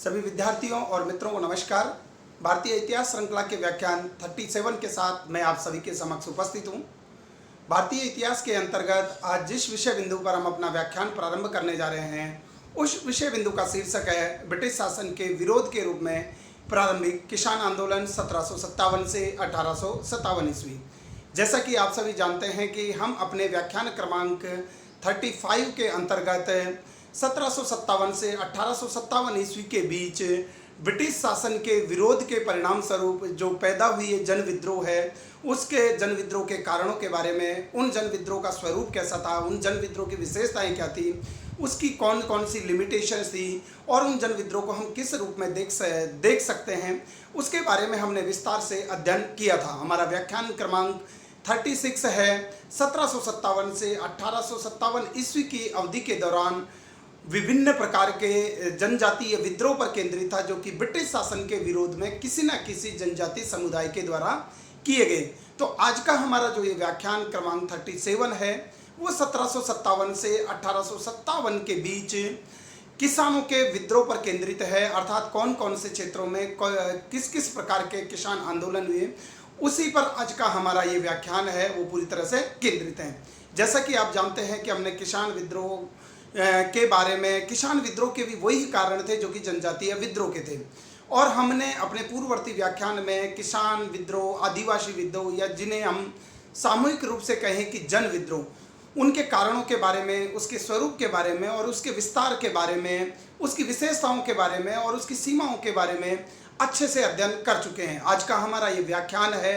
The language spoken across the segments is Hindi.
सभी विद्यार्थियों और मित्रों को नमस्कार। भारतीय इतिहास श्रृंखला के व्याख्यान 37 के साथ मैं आप सभी के समक्ष उपस्थित हूँ। भारतीय इतिहास के अंतर्गत आज जिस विषय बिंदु पर हम अपना व्याख्यान प्रारंभ करने जा रहे हैं उस विषय बिंदु का शीर्षक है ब्रिटिश शासन के विरोध के रूप में प्रारंभिक किसान आंदोलन 1757 से 1857 ईस्वी। जैसा कि आप सभी जानते हैं कि हम अपने व्याख्यान क्रमांक 35 के अंतर्गत 1757 से 1857 ईस्वी के बीच ब्रिटिश शासन के विरोध के परिणाम स्वरूप जो पैदा हुई जन विद्रोह है उसके जन विद्रोह के कारणों के बारे में, उन जन विद्रोह का स्वरूप कैसा था, उन जन विद्रोह की विशेषताएं क्या थी, उसकी कौन कौन सी लिमिटेशंस थी और उन जन विद्रोह को हम किस रूप में देख सकते हैं, उसके बारे में हमने विस्तार से अध्ययन किया था। हमारा व्याख्यान क्रमांक 36 है। 1757 से 1857 ईस्वी की अवधि के दौरान विभिन्न प्रकार के जनजातीय विद्रोह पर केंद्रित था जो कि ब्रिटिश शासन के विरोध में किसी न किसी जनजातीय समुदाय के द्वारा किए गए। तो आज का हमारा जो ये व्याख्यान क्रमांक 37 है वो 1757 से 1857 के बीच किसानों के विद्रोह पर केंद्रित है, अर्थात कौन कौन से क्षेत्रों में किस किस प्रकार के किसान आंदोलन हुए उसी पर आज का हमारा ये व्याख्यान है वो पूरी तरह से केंद्रित है। जैसा कि आप जानते हैं कि हमने किसान विद्रोह के बारे में, किसान विद्रोह के भी वही कारण थे जो कि जनजातीय विद्रोह के थे, और हमने अपने पूर्ववर्ती व्याख्यान में किसान विद्रोह, आदिवासी विद्रोह या जिन्हें हम सामूहिक रूप से कहें कि जन विद्रोह, उनके कारणों के बारे में, उसके स्वरूप के बारे में और उसके विस्तार के बारे में, उसकी विशेषताओं के बारे में और उसकी सीमाओं के बारे में अच्छे से अध्ययन कर चुके हैं। आज का हमारा ये व्याख्यान है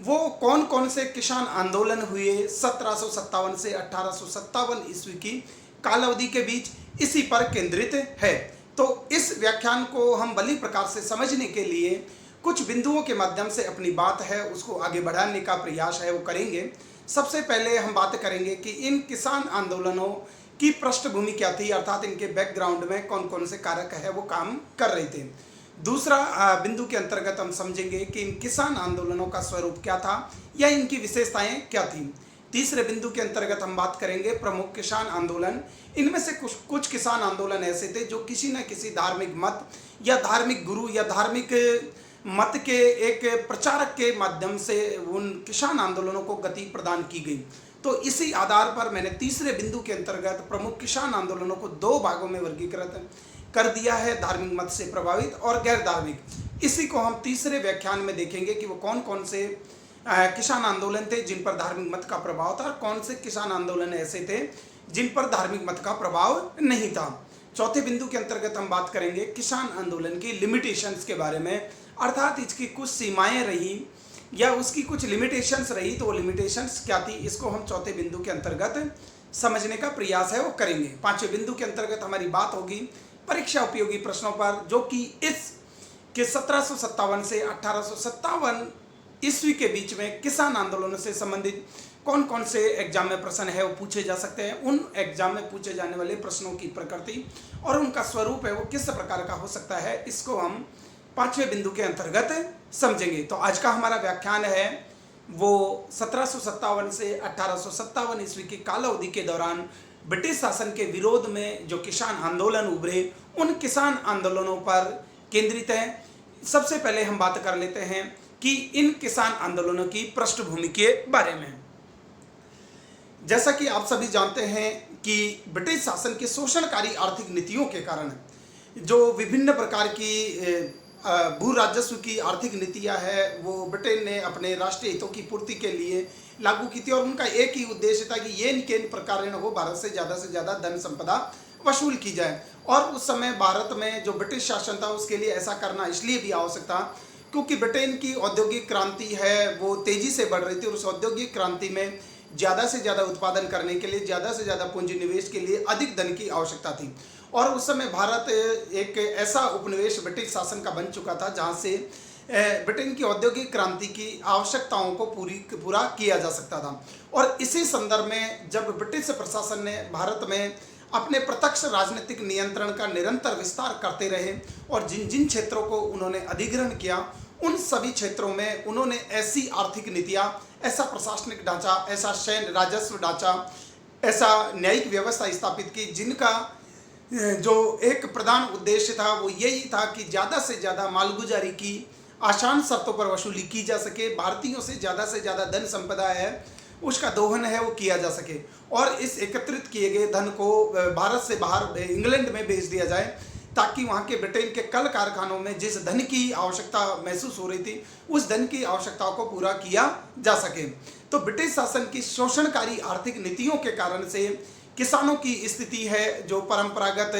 वो कौन कौन से किसान आंदोलन हुए 1757 से 1857 ईस्वी की काल अवधि के बीच, इसी पर केंद्रित है। तो इस व्याख्यान को हम भली प्रकार से समझने के लिए कुछ बिंदुओं के माध्यम से अपनी बात है उसको आगे बढ़ाने का प्रयास है वो करेंगे। सबसे पहले हम बात करेंगे कि इन किसान आंदोलनों की पृष्ठभूमि क्या थी, अर्थात इनके बैकग्राउंड में कौन कौन से कारक है वो काम कर रहे थे। दूसरा बिंदु के अंतर्गत हम समझेंगे कि इन किसान आंदोलनों का स्वरूप क्या था या इनकी विशेषताएं क्या थी। तीसरे बिंदु के अंतर्गत हम बात करेंगे प्रमुख किसान आंदोलन। इनमें से कुछ किसान आंदोलन ऐसे थे जो किसी न किसी धार्मिक मत या धार्मिक गुरु या धार्मिक मत के एक प्रचारक के माध्यम से उन किसान आंदोलनों को गति प्रदान की गई। तो इसी आधार पर मैंने तीसरे बिंदु के अंतर्गत प्रमुख किसान आंदोलनों को दो भागों में वर्गीकृत कर दिया है, धार्मिक मत से प्रभावित और गैर धार्मिक। इसी को हम तीसरे व्याख्यान में देखेंगे कि वो कौन कौन से किसान आंदोलन थे जिन पर धार्मिक मत का प्रभाव था और कौन से किसान आंदोलन ऐसे थे जिन पर धार्मिक मत का प्रभाव नहीं था। चौथे बिंदु के अंतर्गत हम बात करेंगे किसान आंदोलन की लिमिटेशंस के बारे में, अर्थात इसकी कुछ सीमाएं रही या उसकी कुछ लिमिटेशंस रही तो वो लिमिटेशंस क्या थी, इसको हम चौथे बिंदु के अंतर्गत समझने का प्रयास है वो करेंगे। पांचवें बिंदु के अंतर्गत हमारी बात होगी परीक्षा उपयोगी प्रश्नों पर, जो कि इस के 1757 से 1857 ईस्वी के बीच में किसान आंदोलनों से संबंधित कौन कौन से एग्जाम में प्रश्न है वो पूछे जा सकते हैं। उन एग्जाम में पूछे जाने वाले प्रश्नों की प्रकृति और उनका स्वरूप है वो किस प्रकार का हो सकता है, इसको हम पांचवें बिंदु के अंतर्गत समझेंगे। तो आज का हमारा व्याख्यान है वो 1757 से 1857 ईस्वी की काल अवधि के दौरान ब्रिटिश शासन के विरोध में जो किसान आंदोलन उभरे उन किसान आंदोलनों पर केंद्रित है। सबसे पहले हम बात कर लेते हैं कि इन किसान आंदोलनों की पृष्ठभूमि के बारे में। जैसा कि आप सभी जानते हैं कि ब्रिटिश शासन के शोषणकारी आर्थिक नीतियों के कारण जो विभिन्न प्रकार की भू राजस्व की आर्थिक नीतियां है वो ब्रिटेन ने अपने राष्ट्रीय हितों की पूर्ति के लिए लागू की थी और उनका एक ही उद्देश्य था कि ये इन प्रकार हो भारत से ज़्यादा धन संपदा वसूल की जाए। और उस समय भारत में जो ब्रिटिश शासन था उसके लिए ऐसा करना इसलिए भी आवश्यक था क्योंकि ब्रिटेन की औद्योगिक क्रांति है वो तेज़ी से बढ़ रही थी और उस औद्योगिक क्रांति में ज़्यादा से ज़्यादा उत्पादन करने के लिए, ज़्यादा से ज़्यादा पूंजी निवेश के लिए अधिक धन की आवश्यकता थी। और उस समय भारत एक ऐसा उपनिवेश ब्रिटिश शासन का बन चुका था जहाँ से ब्रिटेन की औद्योगिक क्रांति की आवश्यकताओं को पूरा किया जा सकता था। और इसी संदर्भ में जब ब्रिटिश प्रशासन ने भारत में अपने प्रत्यक्ष राजनीतिक नियंत्रण का निरंतर विस्तार करते रहे और जिन जिन क्षेत्रों को उन्होंने अधिग्रहण किया उन सभी क्षेत्रों में उन्होंने ऐसी आर्थिक नीतियाँ, ऐसा प्रशासनिक ढांचा, ऐसा सैन्य राजस्व ढांचा, ऐसा न्यायिक व्यवस्था स्थापित की जिनका जो एक प्रधान उद्देश्य था वो यही था कि ज़्यादा से ज़्यादा मालगुजारी की आसान शर्तों पर वसूली की जा सके, भारतीयों से ज़्यादा धन संपदा है उसका दोहन है वो किया जा सके, और इस एकत्रित किए गए धन को भारत से बाहर इंग्लैंड में भेज दिया जाए, ताकि वहाँ के ब्रिटेन के कल कारखानों में जिस धन की आवश्यकता महसूस हो रही थी उस धन की आवश्यकताओं को पूरा किया जा सके। तो ब्रिटिश शासन की शोषणकारी आर्थिक नीतियों के कारण से किसानों की स्थिति है जो परंपरागत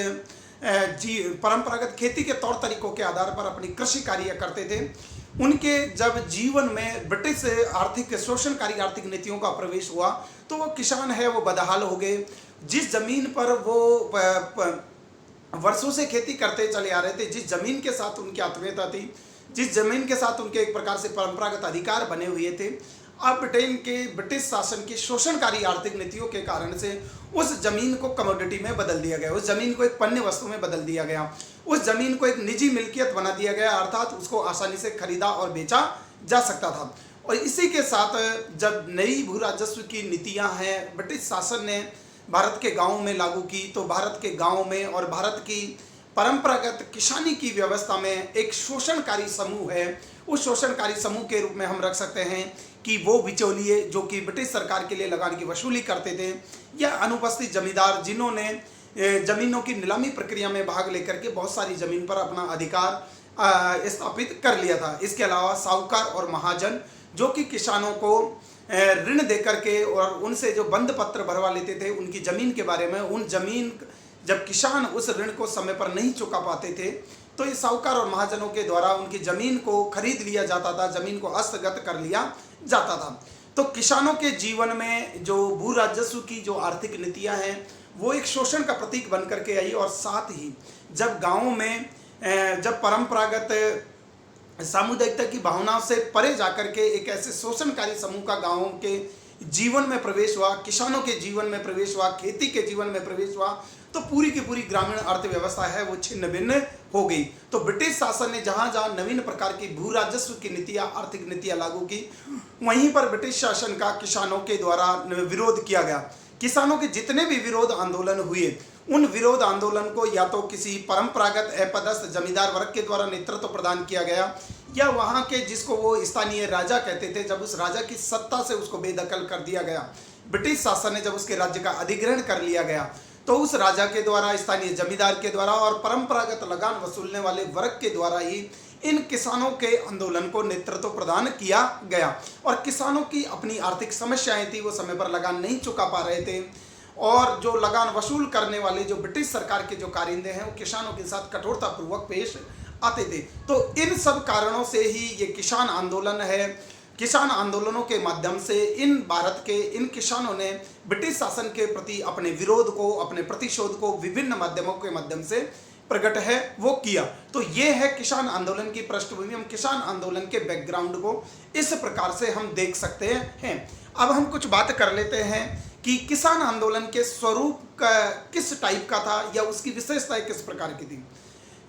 खेती के तौर तरीकों के आधार पर अपनी कृषि कार्य करते थे, उनके जब जीवन में ब्रिटिश आर्थिक शोषणकारी आर्थिक नीतियों का प्रवेश हुआ तो वो किसान है वो बदहाल हो गए। जिस जमीन पर वो वर्षों से खेती करते चले आ रहे थे, जिस जमीन के साथ उनकी आत्मीयता थी, जिस जमीन के साथ उनके एक प्रकार से परंपरागत अधिकार बने हुए थे, अब ब्रिटिश शासन की शोषणकारी आर्थिक नीतियों के कारण से उस जमीन को कमोडिटी में बदल दिया गया, उस जमीन को एक पण्य वस्तु में बदल दिया गया, उस जमीन को एक निजी मिल्कियत बना दिया गया, अर्थात उसको आसानी से खरीदा और बेचा जा सकता था। और इसी के साथ जब नई भू राजस्व की नीतियां हैं ब्रिटिश शासन ने भारत के गाँव में लागू की, तो भारत के गाँव में और भारत की परंपरागत किसानी की व्यवस्था में एक शोषणकारी समूह है, उस शोषणकारी समूह के रूप में हम रख सकते हैं कि वो बिचौलिए जो कि ब्रिटिश सरकार के लिए लगान की वसूली करते थे, या अनुपस्थित जमींदार जिन्होंने जमीनों की नीलामी प्रक्रिया में भाग लेकर के बहुत सारी जमीन पर अपना अधिकार स्थापित कर लिया था। इसके अलावा साहूकार और महाजन जो कि किसानों को ऋण दे करके और उनसे जो बंद पत्र भरवा लेते थे उनकी ज़मीन के बारे में, उन जमीन जब किसान उस ऋण को समय पर नहीं चुका पाते थे तो ये साहूकार और महाजनों के द्वारा उनकी ज़मीन को खरीद लिया जाता था, ज़मीन को हस्तगत कर लिया जाता था। तो किसानों के जीवन में जो भू राजस्व की जो आर्थिक नीतियां हैं वो एक शोषण का प्रतीक बन करके आई, और साथ ही जब गाँवों में जब परंपरागत सामुदायिकता की भावनाओं से परे जाकर के एक ऐसे शोषणकारी समूह का गाँवों के जीवन में प्रवेश हुआ, किसानों के जीवन में प्रवेश हुआ, खेती के जीवन में प्रवेश हुआ, तो पूरी की पूरी ग्रामीण अर्थव्यवस्था है वो छिन्न भिन्न हो गई। तो ब्रिटिश शासन ने जहाँ जहाँ नवीन प्रकार की भू राजस्व की नीतियाँ आर्थिक नीतियाँ लागू की, वहीं पर ब्रिटिश शासन का किसानों के द्वारा विरोध किया गया। किसानों के जितने भी विरोध आंदोलन हुए उन विरोध आंदोलन को या तो किसी परंपरागत अपदस्थ जमींदार वर्ग के द्वारा नेतृत्व प्रदान किया गया, या वहाँ के जिसको वो स्थानीय राजा कहते थे, जब उस राजा की सत्ता से उसको बेदखल कर दिया गया, ब्रिटिश शासन ने जब उसके राज्य का अधिग्रहण कर लिया गया, तो उस राजा के द्वारा, स्थानीय जमींदार के द्वारा और परंपरागत लगान वसूलने वाले वर्ग के द्वारा ही इन किसानों के आंदोलन को नेतृत्व प्रदान किया गया। और किसानों की अपनी आर्थिक समस्याएं थी, वो समय पर लगान नहीं चुका पा रहे थे, और जो लगान वसूल करने वाले जो ब्रिटिश सरकार के जो कारिंदे हैं वो किसानों के साथ कठोरतापूर्वक पेश आते थे। तो इन सब कारणों से ही ये किसान आंदोलन है, किसान आंदोलनों के माध्यम से भारत के इन किसानों ने ब्रिटिश शासन के प्रति अपने विरोध को, अपने प्रतिशोध को विभिन्न माध्यमों के माध्यम से प्रकट है वो किया। तो ये है किसान आंदोलन की पृष्ठभूमि। हम किसान आंदोलन के बैकग्राउंड को इस प्रकार से हम देख सकते हैं। अब हम कुछ बात कर लेते हैं कि किसान आंदोलन के स्वरूप का किस टाइप का था या उसकी विशेषताएं किस प्रकार की थी।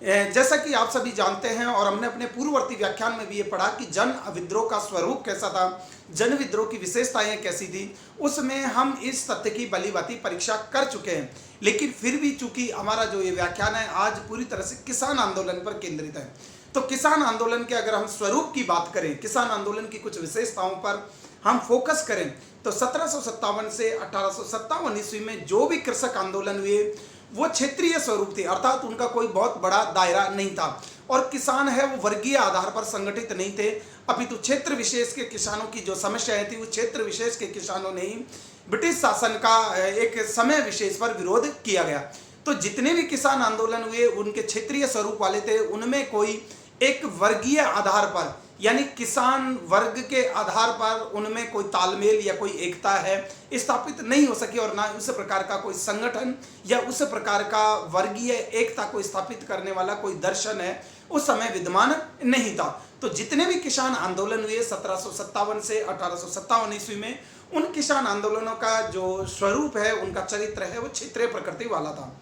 जैसा कि आप सभी जानते हैं और हमने अपने पूर्ववर्ती व्याख्यान में भी ये पढ़ा कि जन विद्रोह का स्वरूप कैसा था, जन विद्रोह की विशेषताएं कैसी थी, उसमें हम इस तथ्य की भली-भांति परीक्षा कर चुके हैं। लेकिन फिर भी चूंकि हमारा जो ये व्याख्यान है आज पूरी तरह से किसान आंदोलन पर केंद्रित है, तो किसान आंदोलन के अगर हम स्वरूप की बात करें, किसान आंदोलन की कुछ विशेषताओं पर हम फोकस करें, तो 1757 से 1857 ईस्वी में जो भी कृषक आंदोलन हुए वो क्षेत्रीय स्वरूप थे, अर्थात उनका कोई बहुत बड़ा दायरा नहीं था, और किसान है वो वर्गीय आधार पर संगठित नहीं थे, अपितु क्षेत्र विशेष के किसानों की जो समस्याएं थी वो क्षेत्र विशेष के किसानों ने ही ब्रिटिश शासन का एक समय विशेष पर विरोध किया गया। तो जितने भी किसान आंदोलन हुए उनके क्षेत्रीय स्वरूप वाले थे, उनमें कोई एक वर्गीय आधार पर यानी किसान वर्ग के आधार पर उनमें कोई तालमेल या कोई एकता है स्थापित नहीं हो सकी, और ना उस प्रकार का कोई संगठन या उस प्रकार का वर्गीय एकता को स्थापित करने वाला कोई दर्शन है उस समय विद्यमान नहीं था। तो जितने भी किसान आंदोलन हुए 1757 से 1857 ईस्वी में, उन किसान आंदोलनों का जो स्वरूप है, उनका चरित्र है, वो क्षेत्रीय प्रकृति वाला था।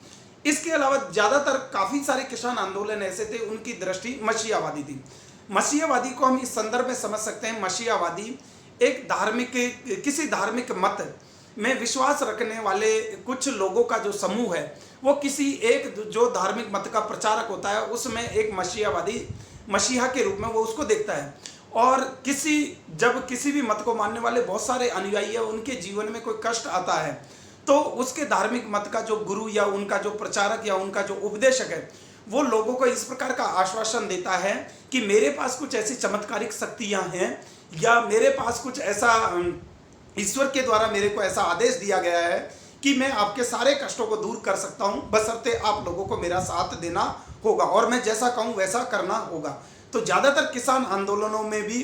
इसके अलावा ज़्यादातर काफ़ी सारे किसान आंदोलन ऐसे थे उनकी दृष्टि मसीहावादी थी। मसीहावादी को हम इस संदर्भ में समझ सकते हैं, मसीहावादी एक किसी धार्मिक मत में विश्वास रखने वाले कुछ लोगों का जो समूह है वो किसी एक जो धार्मिक मत का प्रचारक होता है उसमें एक मसीहा के रूप में वो उसको देखता है। और जब किसी भी मत को मानने वाले बहुत सारे अनुयायी है उनके जीवन में कोई कष्ट आता है तो उसके धार्मिक मत का जो गुरु या उनका जो प्रचारक या उनका जो उपदेशक है वो लोगों को इस प्रकार का आश्वासन देता है कि मेरे पास कुछ ऐसी चमत्कारिक शक्तियां हैं या मेरे पास कुछ ऐसा ईश्वर के द्वारा मेरे को ऐसा आदेश दिया गया है कि मैं आपके सारे कष्टों को दूर कर सकता हूं, बशर्ते आप लोगों को मेरा साथ देना होगा और मैं जैसा कहूं वैसा करना होगा। तो ज़्यादातर किसान आंदोलनों में भी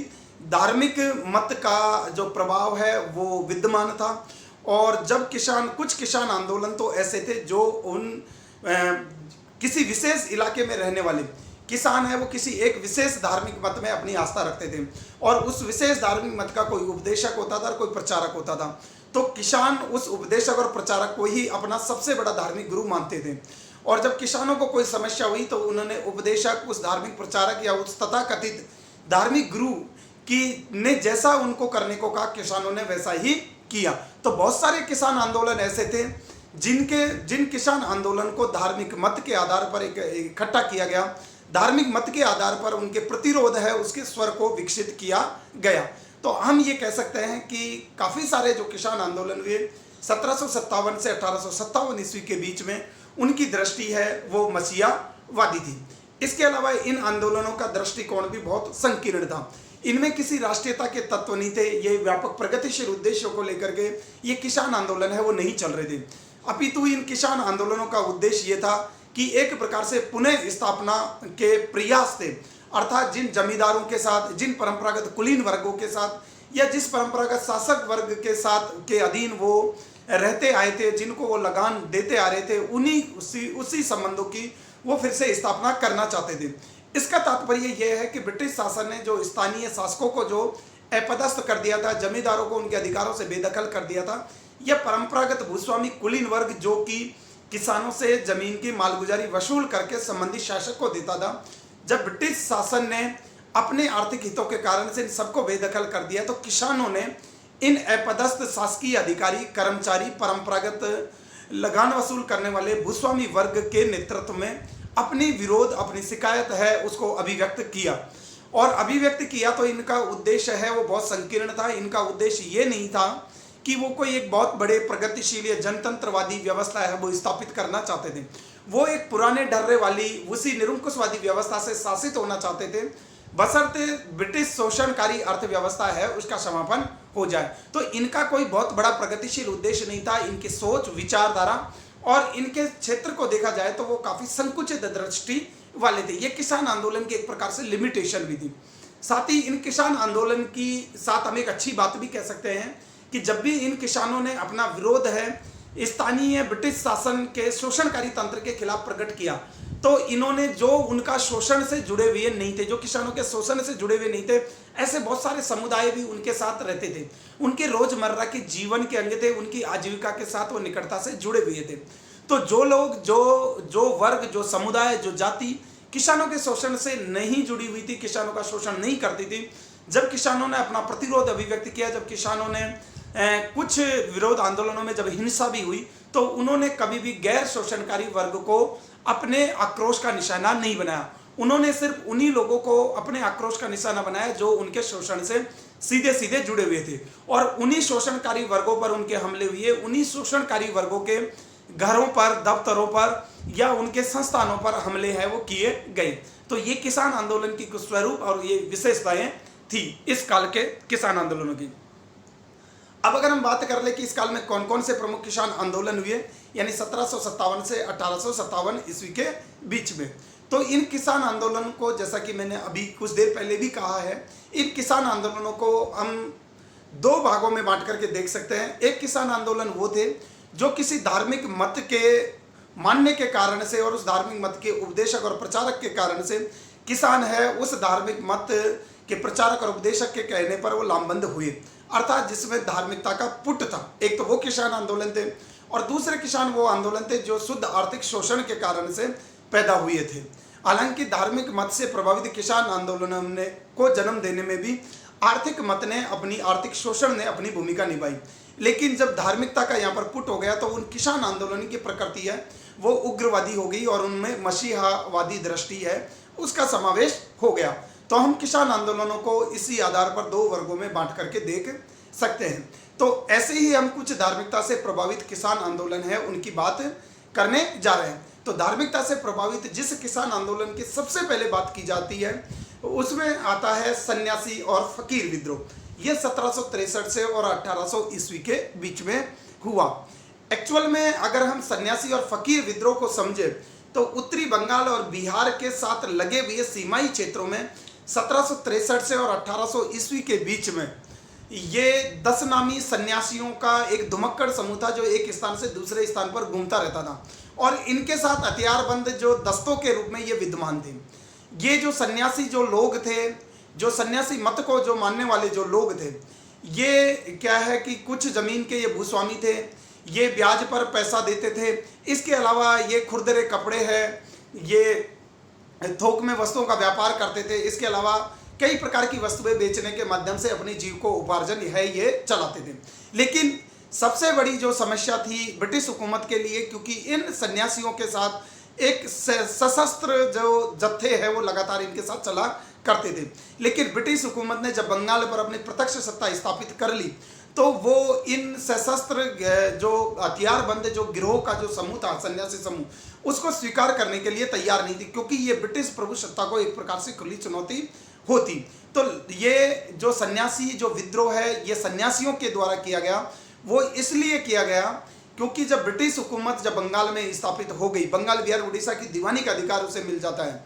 धार्मिक मत का जो प्रभाव है वो विद्यमान था। और जब कुछ किसान आंदोलन तो ऐसे थे जो किसी विशेष इलाके में रहने वाले किसान है वो किसी एक विशेष धार्मिक मत में अपनी आस्था रखते थे और उस विशेष धार्मिक मत का कोई उपदेशक होता था और कोई प्रचारक होता था। तो किसान उस उपदेशक और प्रचारक को ही अपना सबसे बड़ा धार्मिक गुरु मानते थे। और जब किसानों को कोई समस्या हुई तो उन्होंने उपदेशक, उस धार्मिक प्रचारक या उस तथाकथित धार्मिक गुरु ने जैसा उनको करने को कहा किसानों ने वैसा ही किया। तो बहुत सारे किसान आंदोलन ऐसे थे जिन किसान आंदोलन को धार्मिक मत के आधार पर इकट्ठा किया गया, धार्मिक मत के आधार पर उनके प्रतिरोध है उसके स्वर को विकसित किया गया। तो हम ये कह सकते हैं कि काफ़ी सारे जो किसान आंदोलन हुए 1757 से 1857 ईस्वी के बीच में उनकी दृष्टि है वो मसीहावादी थी। इसके अलावा इन आंदोलनों का दृष्टिकोण भी बहुत संकीर्ण था। इनमें किसी राष्ट्रीयता के तत्व नहीं थे। ये व्यापक प्रगतिशील उद्देश्यों को लेकर के ये किसान आंदोलन है वो नहीं चल रहे थे। अपितु इन किसान आंदोलनों का उद्देश्य ये था कि एक प्रकार से पुनः स्थापना के प्रयास थे, अर्थात जिन जमींदारों के साथ, जिन परंपरागत कुलीन वर्गों के साथ या जिस परंपरागत शासक वर्ग के साथ के अधीन वो रहते आए थे, जिनको वो लगान देते आ रहे थे, उसी संबंधों की वो फिर से स्थापना करना चाहते थे। इसका तात्पर्य यह है कि ब्रिटिश शासन ने जो स्थानीय शासकों को जो अपदस्थ कर दिया था, जमींदारों को उनके अधिकारों से बेदखल कर दिया था, यह परंपरागत भूस्वामी कुलीन वर्ग जो कि किसानों से जमीन की मालगुजारी वसूल करके संबंधित शासक को देता था, जब ब्रिटिश शासन ने अपने आर्थिक हितों के कारण से इन सबको बेदखल कर दिया तो किसानों ने इन अपदस्थ शासकीय अधिकारी, कर्मचारी, परंपरागत लगान वसूल करने वाले भूस्वामी वर्ग के नेतृत्व में अपनी विरोध, अपनी शिकायत है उसको अभिव्यक्त किया। और अभिव्यक्त किया तो इनका उद्देश्य है वो बहुत संकीर्ण था। इनका उद्देश्य ये नहीं था कि वो कोई एक बहुत बड़े प्रगतिशील या जनतंत्रवादी व्यवस्था है वो स्थापित करना चाहते थे। वो एक पुराने डर्रे वाली उसी निरंकुशवादी व्यवस्था से शासित होना चाहते थे, बशर्ते ब्रिटिश शोषणकारी अर्थव्यवस्था है उसका समापन हो जाए। तो इनका कोई बहुत बड़ा प्रगतिशील उद्देश्य नहीं था। इनकी सोच, विचारधारा और इनके क्षेत्र को देखा जाए तो वो काफ़ी संकुचित दृष्टि वाले थे। ये किसान आंदोलन की एक प्रकार से लिमिटेशन भी थी। साथ ही इन किसान आंदोलन की साथ हम एक अच्छी बात भी कह सकते हैं कि जब भी इन किसानों ने अपना विरोध है स्थानीय ब्रिटिश शासन के शोषणकारी तंत्र के खिलाफ प्रकट किया तो इन्होंने जो उनका शोषण से जुड़े हुए नहीं थे, जो किसानों के शोषण से जुड़े हुए नहीं थे, ऐसे बहुत सारे समुदाय भी उनके साथ रहते थे, उनके रोजमर्रा के जीवन के अंग थे, उनकी आजीविका के साथ वो निकटता से जुड़े हुए थे। तो जो लोग, जो वर्ग, जो समुदाय, जो जाति किसानों के शोषण से नहीं जुड़ी हुई थी, किसानों का शोषण नहीं करती थी, जब किसानों ने अपना प्रतिरोध अभिव्यक्त किया, जब किसानों ने कुछ विरोध आंदोलनों में जब हिंसा भी हुई तो उन्होंने कभी भी गैर शोषणकारी वर्ग को अपने आक्रोश का निशाना नहीं बनाया। उन्होंने सिर्फ उन्हीं लोगों को अपने आक्रोश का निशाना बनाया जो उनके शोषण से सीधे सीधे जुड़े हुए थे और उन्हीं शोषणकारी वर्गों पर उनके हमले हुए, उन्हीं शोषणकारी वर्गों के घरों पर, दफ्तरों पर या उनके संस्थानों पर हमले हैं वो किए गए। तो ये किसान आंदोलन की कुछ स्वरूप और ये विशेषताएं थी इस काल के किसान आंदोलनों की। अब अगर हम बात कर ले कि इस काल में कौन कौन से प्रमुख किसान आंदोलन हुए, यानी 1757 से 1857 ईस्वी के बीच में, तो इन किसान आंदोलन को, जैसा कि मैंने अभी कुछ देर पहले भी कहा है, इन किसान आंदोलनों को हम दो भागों में बांट करके देख सकते हैं। एक किसान आंदोलन वो थे जो किसी धार्मिक मत के मानने के कारण से और उस धार्मिक मत के उपदेशक और प्रचारक के कारण से किसान है उस धार्मिक मत के प्रचारक और उपदेशक के कहने पर वो लामबंद हुए, अर्थात जिसमें धार्मिकता का पुट था। एक तो वो किसान आंदोलन थे और दूसरे किसान वो आंदोलन थे जो शुद्ध आर्थिक शोषण के कारण से पैदा हुए थे। हालांकि धार्मिक मत से प्रभावित किसान आंदोलनों को जन्म देने में भी आर्थिक मत ने, अपनी आर्थिक शोषण ने अपनी भूमिका निभाई। लेकिन जब धार्मिकता का यहाँ पर पुट हो गया तो उन किसान आंदोलन की प्रकृति है वो उग्रवादी हो गई और उनमें मसीहावादी दृष्टि है उसका समावेश हो गया। तो हम किसान आंदोलनों को इसी आधार पर दो वर्गों में बांट करके देख सकते हैं। तो ऐसे ही हम कुछ धार्मिकता से प्रभावित किसान आंदोलन है उनकी बात करने जा रहे हैं। तो धार्मिकता से प्रभावित जिस किसान आंदोलन की सबसे पहले बात की जाती है उसमें आता है सन्यासी और फकीर विद्रोह। ये 1763 से और 1800 ईस्वी के बीच में हुआ। एक्चुअल में अगर हम सन्यासी और फकीर विद्रोह को समझे तो उत्तरी बंगाल और बिहार के साथ लगे हुए सीमाई क्षेत्रों में 1763 से और 1800 ईस्वी के बीच में ये 10 नामी सन्यासियों का एक धुमक्कड़ समूह था जो एक स्थान से दूसरे स्थान पर घूमता रहता था और इनके साथ हथियारबंद जो दस्तों के रूप में ये विद्यमान थे। ये जो सन्यासी जो लोग थे, जो सन्यासी मत को जो मानने वाले जो लोग थे, ये क्या है कि कुछ जमीन के ये भूस्वामी थे, ये ब्याज पर पैसा देते थे। इसके अलावा ये खुरदरे कपड़े हैं, ये थोक में वस्तुओं का व्यापार करते थे। इसके अलावा कई प्रकार की वस्तुएं बेचने के माध्यम से अपने जीव को उपार्जन है ये चलाते थे। लेकिन सबसे बड़ी जो समस्या थी ब्रिटिश हुकूमत के लिए, क्योंकि इन सन्यासियों के साथ एक सशस्त्र जो जत्थे है वो लगातार इनके साथ चला करते थे। लेकिन ब्रिटिश हुकूमत ने जब बंगाल पर अपनी प्रत्यक्ष सत्ता स्थापित कर ली तो वो इन सशस्त्र जो हथियारबंद जो गिरोह का जो समूह था, सन्यासी समूह, उसको स्वीकार करने के लिए तैयार नहीं थी, क्योंकि ये ब्रिटिश प्रभुसत्ता को एक प्रकार से खुली चुनौती होती। तो ये जो सन्यासी जो विद्रोह है ये सन्यासियों के द्वारा किया गया। वो इसलिए किया गया क्योंकि जब ब्रिटिश हुकूमत जब बंगाल में स्थापित हो गई, बंगाल बिहार उड़ीसा की दीवानी का अधिकार उसे मिल जाता है,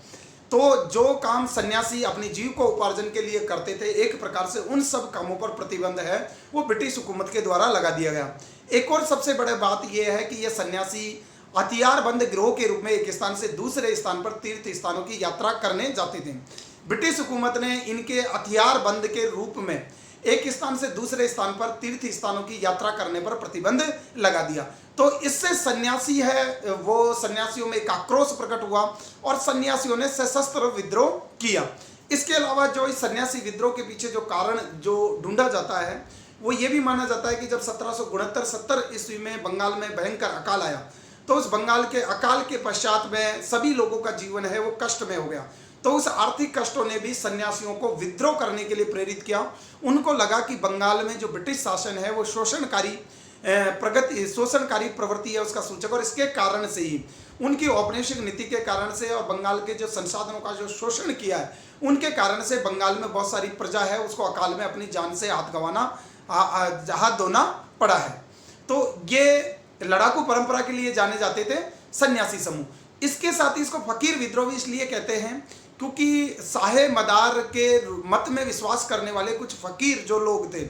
तो जो काम सन्यासी अपने जीव को उपार्जन के लिए करते थे एक प्रकार से उन सब कामों पर प्रतिबंध है वो ब्रिटिश हुकूमत के द्वारा लगा दिया गया। एक और सबसे बड़ी बात यह है कि ये सन्यासी हथियारबंद गिरोह के रूप में एक स्थान से दूसरे स्थान पर तीर्थ स्थानों की यात्रा करने जाते थे। ब्रिटिश हुकूमत ने इनके हथियारबंद के रूप में एक स्थान से दूसरे स्थान पर तीर्थ स्थानों की यात्रा करने पर प्रतिबंध लगा दिया। तो इससे सन्यासी है वो सन्यासियों में एक आक्रोश प्रकट हुआ और सन्यासियों ने सशस्त्र विद्रोह किया। इसके अलावा जो इस सन्यासी विद्रोह के पीछे जो कारण जो ढूंढा जाता है वो ये भी माना जाता है कि जब 1769-70 ईस्वी में बंगाल में भयंकर अकाल आया तो उस बंगाल के अकाल के पश्चात में सभी लोगों का जीवन है वो कष्ट में हो गया। तो उस आर्थिक कष्टों ने भी सन्यासियों को विद्रोह करने के लिए प्रेरित किया। उनको लगा कि बंगाल में जो ब्रिटिश शासन है वो शोषणकारी प्रवृत्ति है उसका सूचक, और इसके कारण से ही उनकी औपनिवेशिक नीति के कारण से और बंगाल के जो संसाधनों का जो शोषण किया है उनके कारण से बंगाल में बहुत सारी प्रजा है उसको अकाल में अपनी जान से हाथ धोना पड़ा है। तो ये लड़ाकू परंपरा के लिए जाने जाते थे सन्यासी समूह। इसके साथ ही इसको फकीर विद्रोह भी इसलिए कहते हैं क्योंकि साहे मदार के मत में विश्वास करने वाले कुछ फकीर जो लोग थे,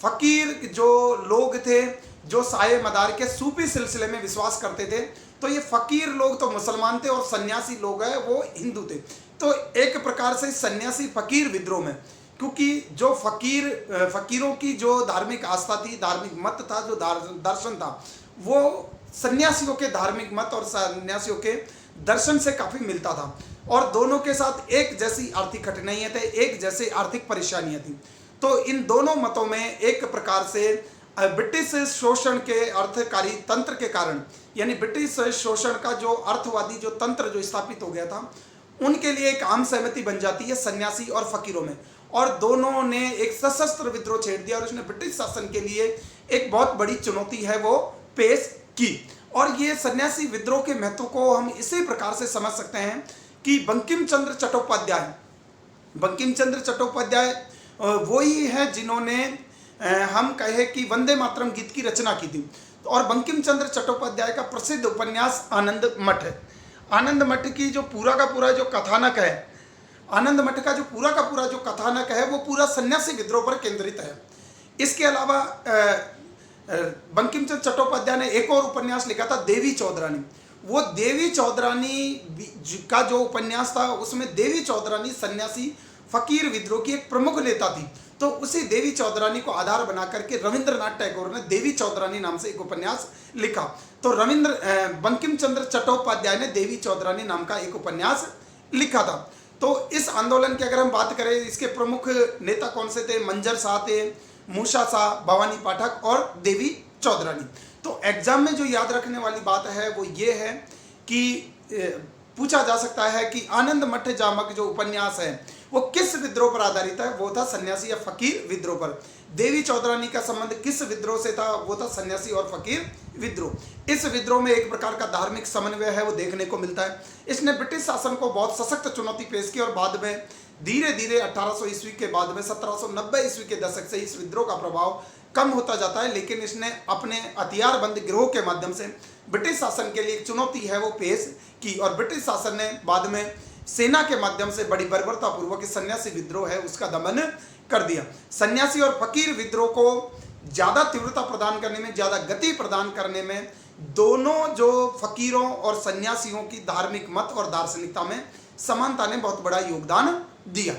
फकीर जो लोग थे जो साहे मदार के सूफी सिलसिले में विश्वास करते थे, तो ये फकीर लोग तो मुसलमान थे और सन्यासी लोग हैं वो हिंदू थे। तो एक प्रकार से सन्यासी फकीर विद्रोह में, क्योंकि जो फकीरों की जो धार्मिक आस्था थी, धार्मिक मत था, जो दर्शन था, वो सन्यासियों के धार्मिक मत और सन्यासियों के दर्शन से काफ़ी मिलता था और दोनों के साथ एक जैसी आर्थिक कठिनाइयाँ थे, एक जैसी आर्थिक परेशानियाँ थी। तो इन दोनों मतों में एक प्रकार से ब्रिटिश शोषण के अर्थकारी तंत्र के कारण, यानी ब्रिटिश शोषण का जो अर्थवादी जो तंत्र जो स्थापित हो गया था, उनके लिए एक आम सहमति बन जाती है सन्यासी और फकीरों में, और दोनों ने एक सशस्त्र विद्रोह छेड़ दिया और उसने ब्रिटिश शासन के लिए एक बहुत बड़ी चुनौती है वो पेश की। और ये सन्यासी विद्रोह के महत्व को हम इसी प्रकार से समझ सकते हैं कि बंकिम चंद्र चट्टोपाध्याय वही है जिन्होंने हम कहे कि वंदे मातरम गीत की रचना की थी। और बंकिम चंद्र चट्टोपाध्याय का प्रसिद्ध उपन्यास आनंद मठ है। आनंद मठ की जो पूरा का पूरा जो कथानक है, आनंद मठ का जो पूरा जो कथानक है वो पूरा सन्यासी विद्रोह पर केंद्रित है। इसके अलावा बंकिम चंद्र चट्टोपाध्याय ने एक और उपन्यास लिखा था देवी चौधरानी। वो देवी चौधरानी का जो उपन्यास था उसमें देवी चौधरानी सन्यासी फकीर विद्रोह की एक प्रमुख नेता थी। तो उसी देवी चौधरानी को आधार बना करके रविंद्रनाथ टैगोर ने देवी चौधरानी नाम से एक उपन्यास लिखा। तो बंकिम चंद्र चट्टोपाध्याय ने देवी चौधरानी नाम का एक उपन्यास लिखा था। तो इस आंदोलन की अगर हम बात करें, इसके प्रमुख नेता कौन से थे? मंजर शाह थे, मूसा शाह, भवानी पाठक और देवी चौधरानी। तो एग्जाम में जो याद रखने वाली बात है वो ये है कि पूछा जा सकता है कि आनंद मठ जामक जो उपन्यास है वो किस विद्रोह पर आधारित है। वो था सन्यासी या फकीर विद्रोह पर। देवी चौधरानी का संबंध किस विद्रोह से था? वो था सन्यासी और फकीर विद्रोह। इस विद्रोह में एक प्रकार का धार्मिक समन्वय है वो देखने को मिलता है। इसने ब्रिटिश शासन को बहुत सशक्त चुनौती पेश की और बाद में धीरे धीरे 1800 ईस्वी के बाद में 1790 ईस्वी के दशक से इस विद्रोह का प्रभाव कम होता जाता है, लेकिन इसने अपने हथियारबंद गिरोह के माध्यम से ब्रिटिश शासन के लिए एक चुनौती है वो पेश की और ब्रिटिश शासन ने बाद में सेना के माध्यम से बड़ी बर्बरतापूर्वक सन्यासी विद्रोह है उसका दमन कर दिया। सन्यासी और फकीर विद्रोह को ज़्यादा तीव्रता प्रदान करने में, ज़्यादा गति प्रदान करने में दोनों जो फकीरों और सन्यासियों की धार्मिक मत और दार्शनिकता में समानता ने बहुत बड़ा योगदान दिया।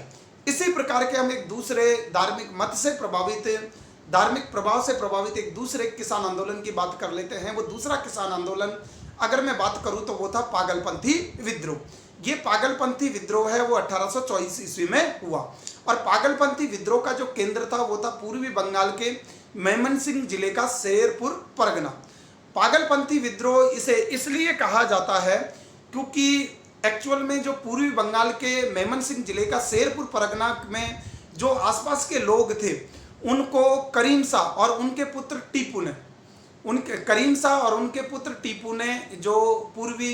इसी प्रकार के हम एक दूसरे धार्मिक मत से प्रभावित, धार्मिक प्रभाव से प्रभावित एक दूसरे किसान आंदोलन की बात कर लेते हैं। वो दूसरा किसान आंदोलन अगर मैं बात करूं तो वो था पागलपंथी विद्रोह। ये पागलपंथी विद्रोह है वो 1824 ईस्वी में हुआ और पागलपंथी विद्रोह का जो केंद्र था वो था पूर्वी बंगाल के मेमनसिंह जिले का शेरपुर परगना। पागलपंथी विद्रोह इसे इसलिए कहा जाता है क्योंकि एक्चुअल में जो पूर्वी बंगाल के मेमनसिंह जिले का शेरपुर परगना में जो आसपास के लोग थे उनको करीम शाह और उनके पुत्र टीपू ने, करीम शाह और उनके पुत्र टीपू ने जो पूर्वी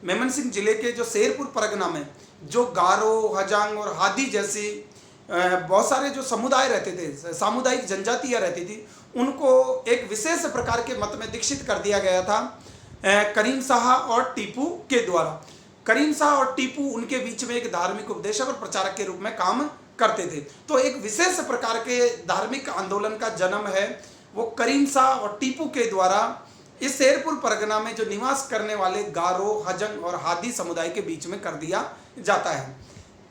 मेमनसिंह जिले के जो शेरपुर परगना में जो गारो, हजांग और हादी जैसी बहुत सारे जो समुदाय रहते थे, सामुदायिक जनजातियाँ रहती थी, उनको एक विशेष प्रकार के मत में दीक्षित कर दिया गया था करीम शाह और टीपू के द्वारा। करीम शाह और टीपू उनके बीच में एक धार्मिक उपदेशक और प्रचारक के रूप में काम करते थे। तो एक विशेष प्रकार के धार्मिक आंदोलन का जन्म है वो करीम शाह और टीपू के द्वारा इस शेरपुर परगना में जो निवास करने वाले गारो, हजंग और हादी समुदाय के बीच में कर दिया जाता है।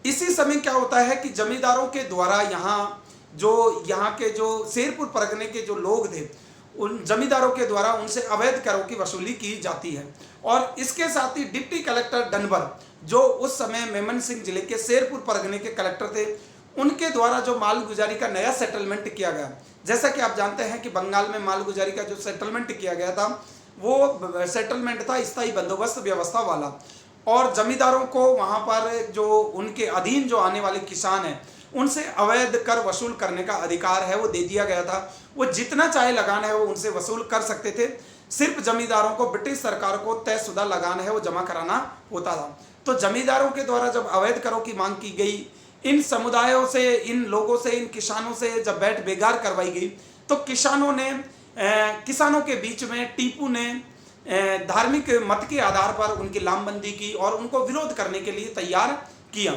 इसी समय क्या होता है कि जमींदारों के द्वारा यहाँ के जो शेरपुर परगने के जो लोग थे उन जमींदारों के द्वारा उनसे अवैध करों की वसूली की जाती है और इसके साथ ही डिप्टी कलेक्टर डनबर जो उस समय मेमनसिंह जिले के शेरपुर परगने के कलेक्टर थे उनके द्वारा जो मालगुजारी का नया सेटलमेंट किया गया। जैसा कि आप जानते हैं कि बंगाल में मालगुजारी का जो सेटलमेंट किया गया था वो सेटलमेंट था स्थायी बंदोबस्त व्यवस्था वाला और जमींदारों को वहाँ पर जो उनके अधीन जो आने वाले किसान हैं उनसे अवैध कर वसूल करने का अधिकार है वो दे दिया गया था। वो जितना चाहे लगान है वो उनसे वसूल कर सकते थे। सिर्फ जमींदारों को ब्रिटिश सरकार को तयशुदा लगान है वो जमा कराना होता था। तो जमींदारों के द्वारा जब अवैध करों की मांग की गई, इन समुदायों से, इन लोगों से, इन किसानों से जब बैठ बेगार करवाई गई तो किसानों के बीच में टीपू ने धार्मिक मत के आधार पर उनकी लामबंदी की और उनको विरोध करने के लिए तैयार किया।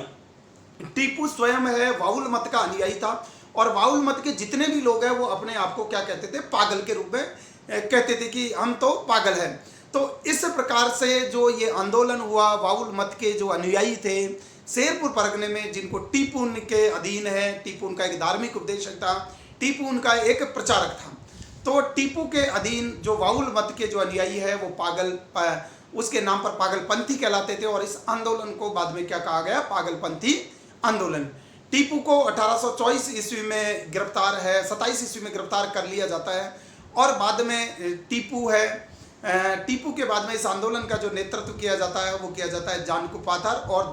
टीपू स्वयं है वाउल मत का अनुयायी था और वाउल मत के जितने भी लोग हैं वो अपने आप को क्या कहते थे, पागल के रूप में कहते थे कि हम तो पागल हैं। तो इस प्रकार से जो ये आंदोलन हुआ, वाउल मत के जो अनुयायी थे शेरपुर परगने में जिनको टीपू के अधीन है, टीपू उनका एक धार्मिक उपदेशक था, टीपू उनका एक प्रचारक था। तो टीपू के अधीन जो वाउल मत के जो अनुयायी है वो उसके नाम पर पागलपंथी कहलाते थे और इस आंदोलन को बाद में क्या कहा गया, पागलपंथी आंदोलन। टीपू को 1824 ईस्वी में 27 ईस्वी में गिरफ्तार कर लिया जाता है और बाद में टीपू के बाद में इस आंदोलन का जो नेतृत्व किया जाता है वो किया जाता है जानकू पाथर और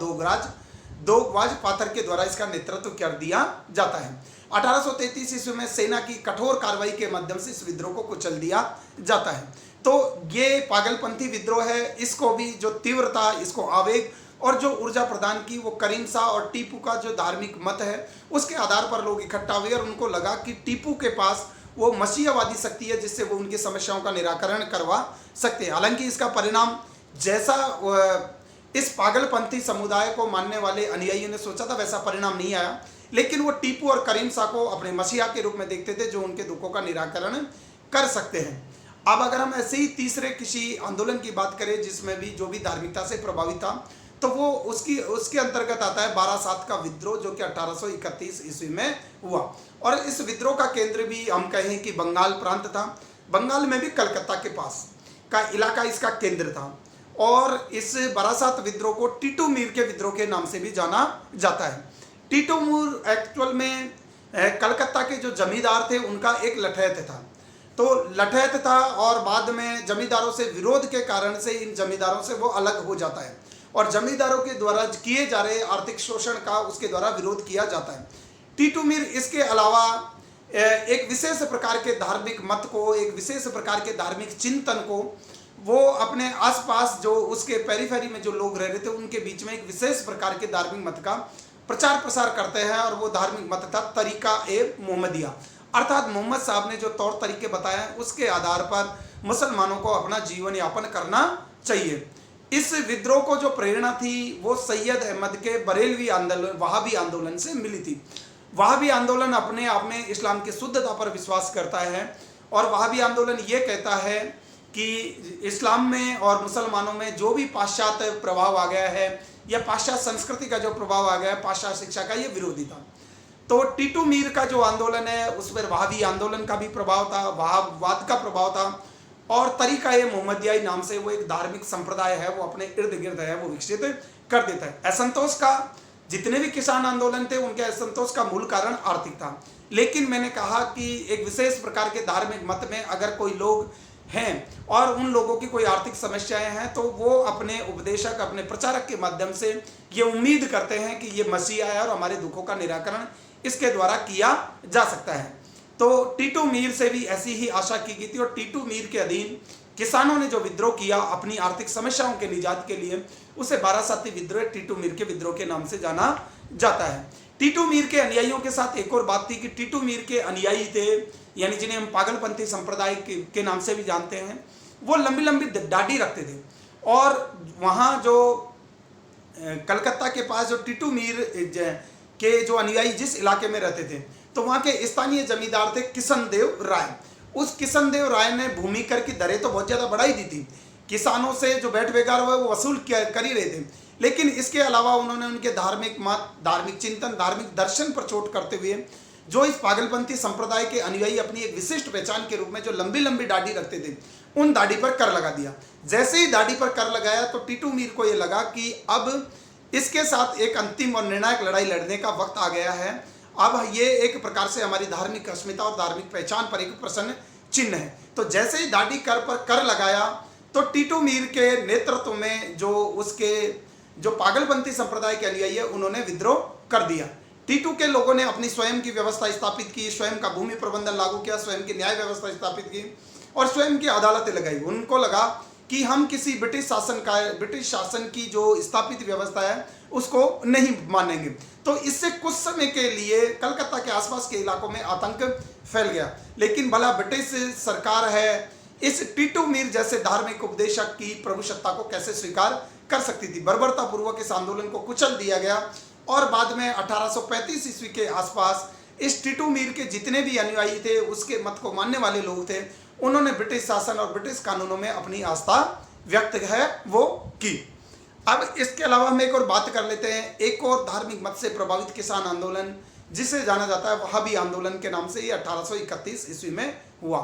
दोगवाज पाथर के द्वारा इसका नेतृत्व कर दिया जाता है। 1833 ईस्वी में सेना की कठोर कार्रवाई के माध्यम से इस विद्रोह को कुचल दिया जाता है। तो ये पागलपंथी विद्रोह है, इसको भी जो तीव्रता, इसको आवेग और जो ऊर्जा प्रदान की वो करीम शाह और टीपू का जो धार्मिक मत है उसके आधार पर लोग इकट्ठा हुए और उनको लगा कि टीपू के पास वो मसीहवादी शक्ति है जिससे वो उनकी समस्याओं का निराकरण करवा सकते हैं। हालांकि इसका परिणाम जैसा इस पागलपंथी समुदाय को मानने वाले अनुयायियों ने सोचा था वैसा परिणाम नहीं आया, लेकिन वो टीपू और करीम शाह को अपने मसीहा के रूप में देखते थे जो उनके दुखों का निराकरण कर सकते हैं। अब अगर हम ऐसे ही तीसरे किसी आंदोलन की बात करें जिसमें भी जो भी धार्मिकता से प्रभावित था तो वो उसके अंतर्गत आता है 12/7 का विद्रोह जो कि 1831 ईस्वी में हुआ और इस विद्रोह का केंद्र भी हम कहें कि बंगाल प्रांत था। बंगाल में भी कलकत्ता के पास का इलाका इसका केंद्र था और इस 12/7 विद्रोह को टीटू मीर के विद्रोह के नाम से भी जाना जाता है। टीटू मीर एक्चुअल में कलकत्ता के जो जमींदार थे उनका एक लठैत था। तो लठैत था और बाद में जमींदारों से विरोध के कारण से इन जमींदारों से वो अलग हो जाता है और जमींदारों के द्वारा किए जा रहे आर्थिक शोषण का उसके द्वारा विरोध किया जाता है। टीटू मीर इसके अलावा एक विशेष प्रकार के धार्मिक मत को, एक विशेष प्रकार के धार्मिक चिंतन को वो अपने आसपास जो उसके पेरीफेरी में जो लोग रह रहे थे उनके बीच में एक विशेष प्रकार के धार्मिक मत का प्रचार प्रसार करते हैं और वो धार्मिक मत था तरीका ए मोहम्मदिया, अर्थात मोहम्मद साहब ने जो तौर तरीके बताए हैं उसके आधार पर मुसलमानों को अपना जीवन यापन करना चाहिए। इस विद्रोह को जो प्रेरणा थी वो सैयद अहमद के बरेलवी आंदोलन, वहाबी आंदोलन से मिली थी। वहाबी आंदोलन अपने आप में इस्लाम की शुद्धता पर विश्वास करता है और वहाबी आंदोलन ये कहता है कि इस्लाम में और मुसलमानों में जो भी पाश्चात्य प्रभाव आ गया है या पाश्चात्य संस्कृति का जो प्रभाव आ गया है, पाश्चात्य शिक्षा का, ये विरोधी था। तो टीटू मीर का जो आंदोलन है उस पर वहाबी आंदोलन का भी प्रभाव था, वहाबवाद का प्रभाव था और तरीका ए मोहम्मदियाई नाम से वो एक धार्मिक संप्रदाय है वो अपने इर्द गिर्द है वो विकसित कर देता है। असंतोष का जितने भी किसान आंदोलन थे उनके असंतोष का मूल कारण आर्थिक था, लेकिन मैंने कहा कि एक विशेष प्रकार के धार्मिक मत में अगर कोई लोग हैं और उन लोगों की कोई आर्थिक समस्याएं हैं तो वो अपने उपदेशक, अपने प्रचारक के माध्यम से ये उम्मीद करते हैं कि ये मसीह आया और हमारे दुखों का निराकरण इसके द्वारा किया जा सकता है। तो टीटू मीर से भी ऐसी ही आशा की गई थी और टीटू मीर के अधीन किसानों ने जो विद्रोह किया अपनी आर्थिक समस्याओं के निजात के लिए, उसे बारासाती विद्रोह टीटू मीर के विद्रोह के नाम से जाना जाता है। टीटू मीर के अनुयायियों के साथ एक और बात थी कि टीटू मीर के अनुयायी थे, यानी जिन्हें हम पागलपंथी संप्रदाय के नाम से भी जानते हैं, वो लंबी लंबी दाढ़ी रखते थे और वहाँ जो कलकत्ता के पास जो टीटू मीर के जो अनुयायी जिस इलाके में रहते थे तो वहाँ के स्थानीय जमींदार थे किशनदेव राय। उस किशनदेव राय ने भूमि कर की दरें तो बहुत ज़्यादा बढ़ाई दी थी, किसानों से जो बैठ बेकार हुआ वो वसूल कर ही रहे थे, लेकिन इसके अलावा उन्होंने उनके धार्मिक मत, धार्मिक चिंतन, धार्मिक दर्शन पर चोट करते हुए जो इस पागलपंथी संप्रदाय के अनुयायी अपनी एक विशिष्ट पहचान के रूप में जो लंबी लंबी दाढ़ी रखते थे उन दाढ़ी पर कर लगा दिया। जैसे ही दाढ़ी पर कर लगाया तो टीटू मीर को ये लगा कि अब इसके साथ एक अंतिम और निर्णायक लड़ाई लड़ने का वक्त आ गया है। अब ये एक प्रकार से हमारी धार्मिक अस्मिता और धार्मिक पहचान पर एक प्रश्न चिन्ह है। तो जैसे ही दाढ़ी कर पर कर लगाया तो टीटू मीर के नेतृत्व में जो उसके जो पागलपंथी संप्रदाय के अनुयायी है उन्होंने विद्रोह कर दिया। टीटू के लोगों ने अपनी स्वयं की व्यवस्था स्थापित की, स्वयं का भूमि प्रबंधन लागू किया, स्वयं की न्याय व्यवस्था स्थापित की और स्वयं की अदालतें लगाई। उनको लगा कि हम किसी ब्रिटिश शासन की जो स्थापित व्यवस्था है उसको नहीं मानेंगे। तो इससे कुछ समय के लिए कलकत्ता के आसपास के इलाकों में आतंक फैल गया, लेकिन भला ब्रिटिश सरकार है इस टीटू मीर जैसे धार्मिक उपदेशक की प्रभुसत्ता को कैसे स्वीकार कर सकती थी। बर्बरतापूर्वक इस आंदोलन को कुचल दिया गया और बाद में 1835 ईस्वी के आसपास इस टीटू मीर के जितने भी अनुयायी थे, उसके मत को मानने वाले लोग थे, उन्होंने ब्रिटिश शासन और ब्रिटिश कानूनों में अपनी आस्था व्यक्त है वो की। अब इसके अलावा हम एक और बात कर लेते हैं, एक और धार्मिक मत से प्रभावित किसान आंदोलन जिसे जाना जाता है वहाबी आंदोलन के नाम से, ये 1831 ईस्वी में हुआ।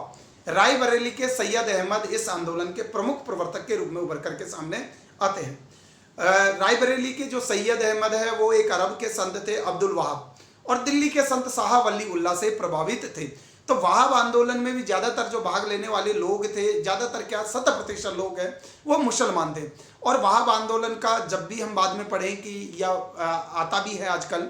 रायबरेली के सैयद अहमद इस आंदोलन के प्रमुख प्रवर्तक के रूप में उभर करके सामने आते हैं। रायबरेली के जो सैयद अहमद है वो एक अरब के संत थे अब्दुल वहाब और दिल्ली के संत शाह वली उल्लाह से प्रभावित थे। तो वहाब आंदोलन में भी ज़्यादातर जो भाग लेने वाले लोग थे, ज़्यादातर क्या 70% लोग हैं वो मुसलमान थे। और वहाब आंदोलन का जब भी हम बाद में पढ़ें कि या आता भी है आजकल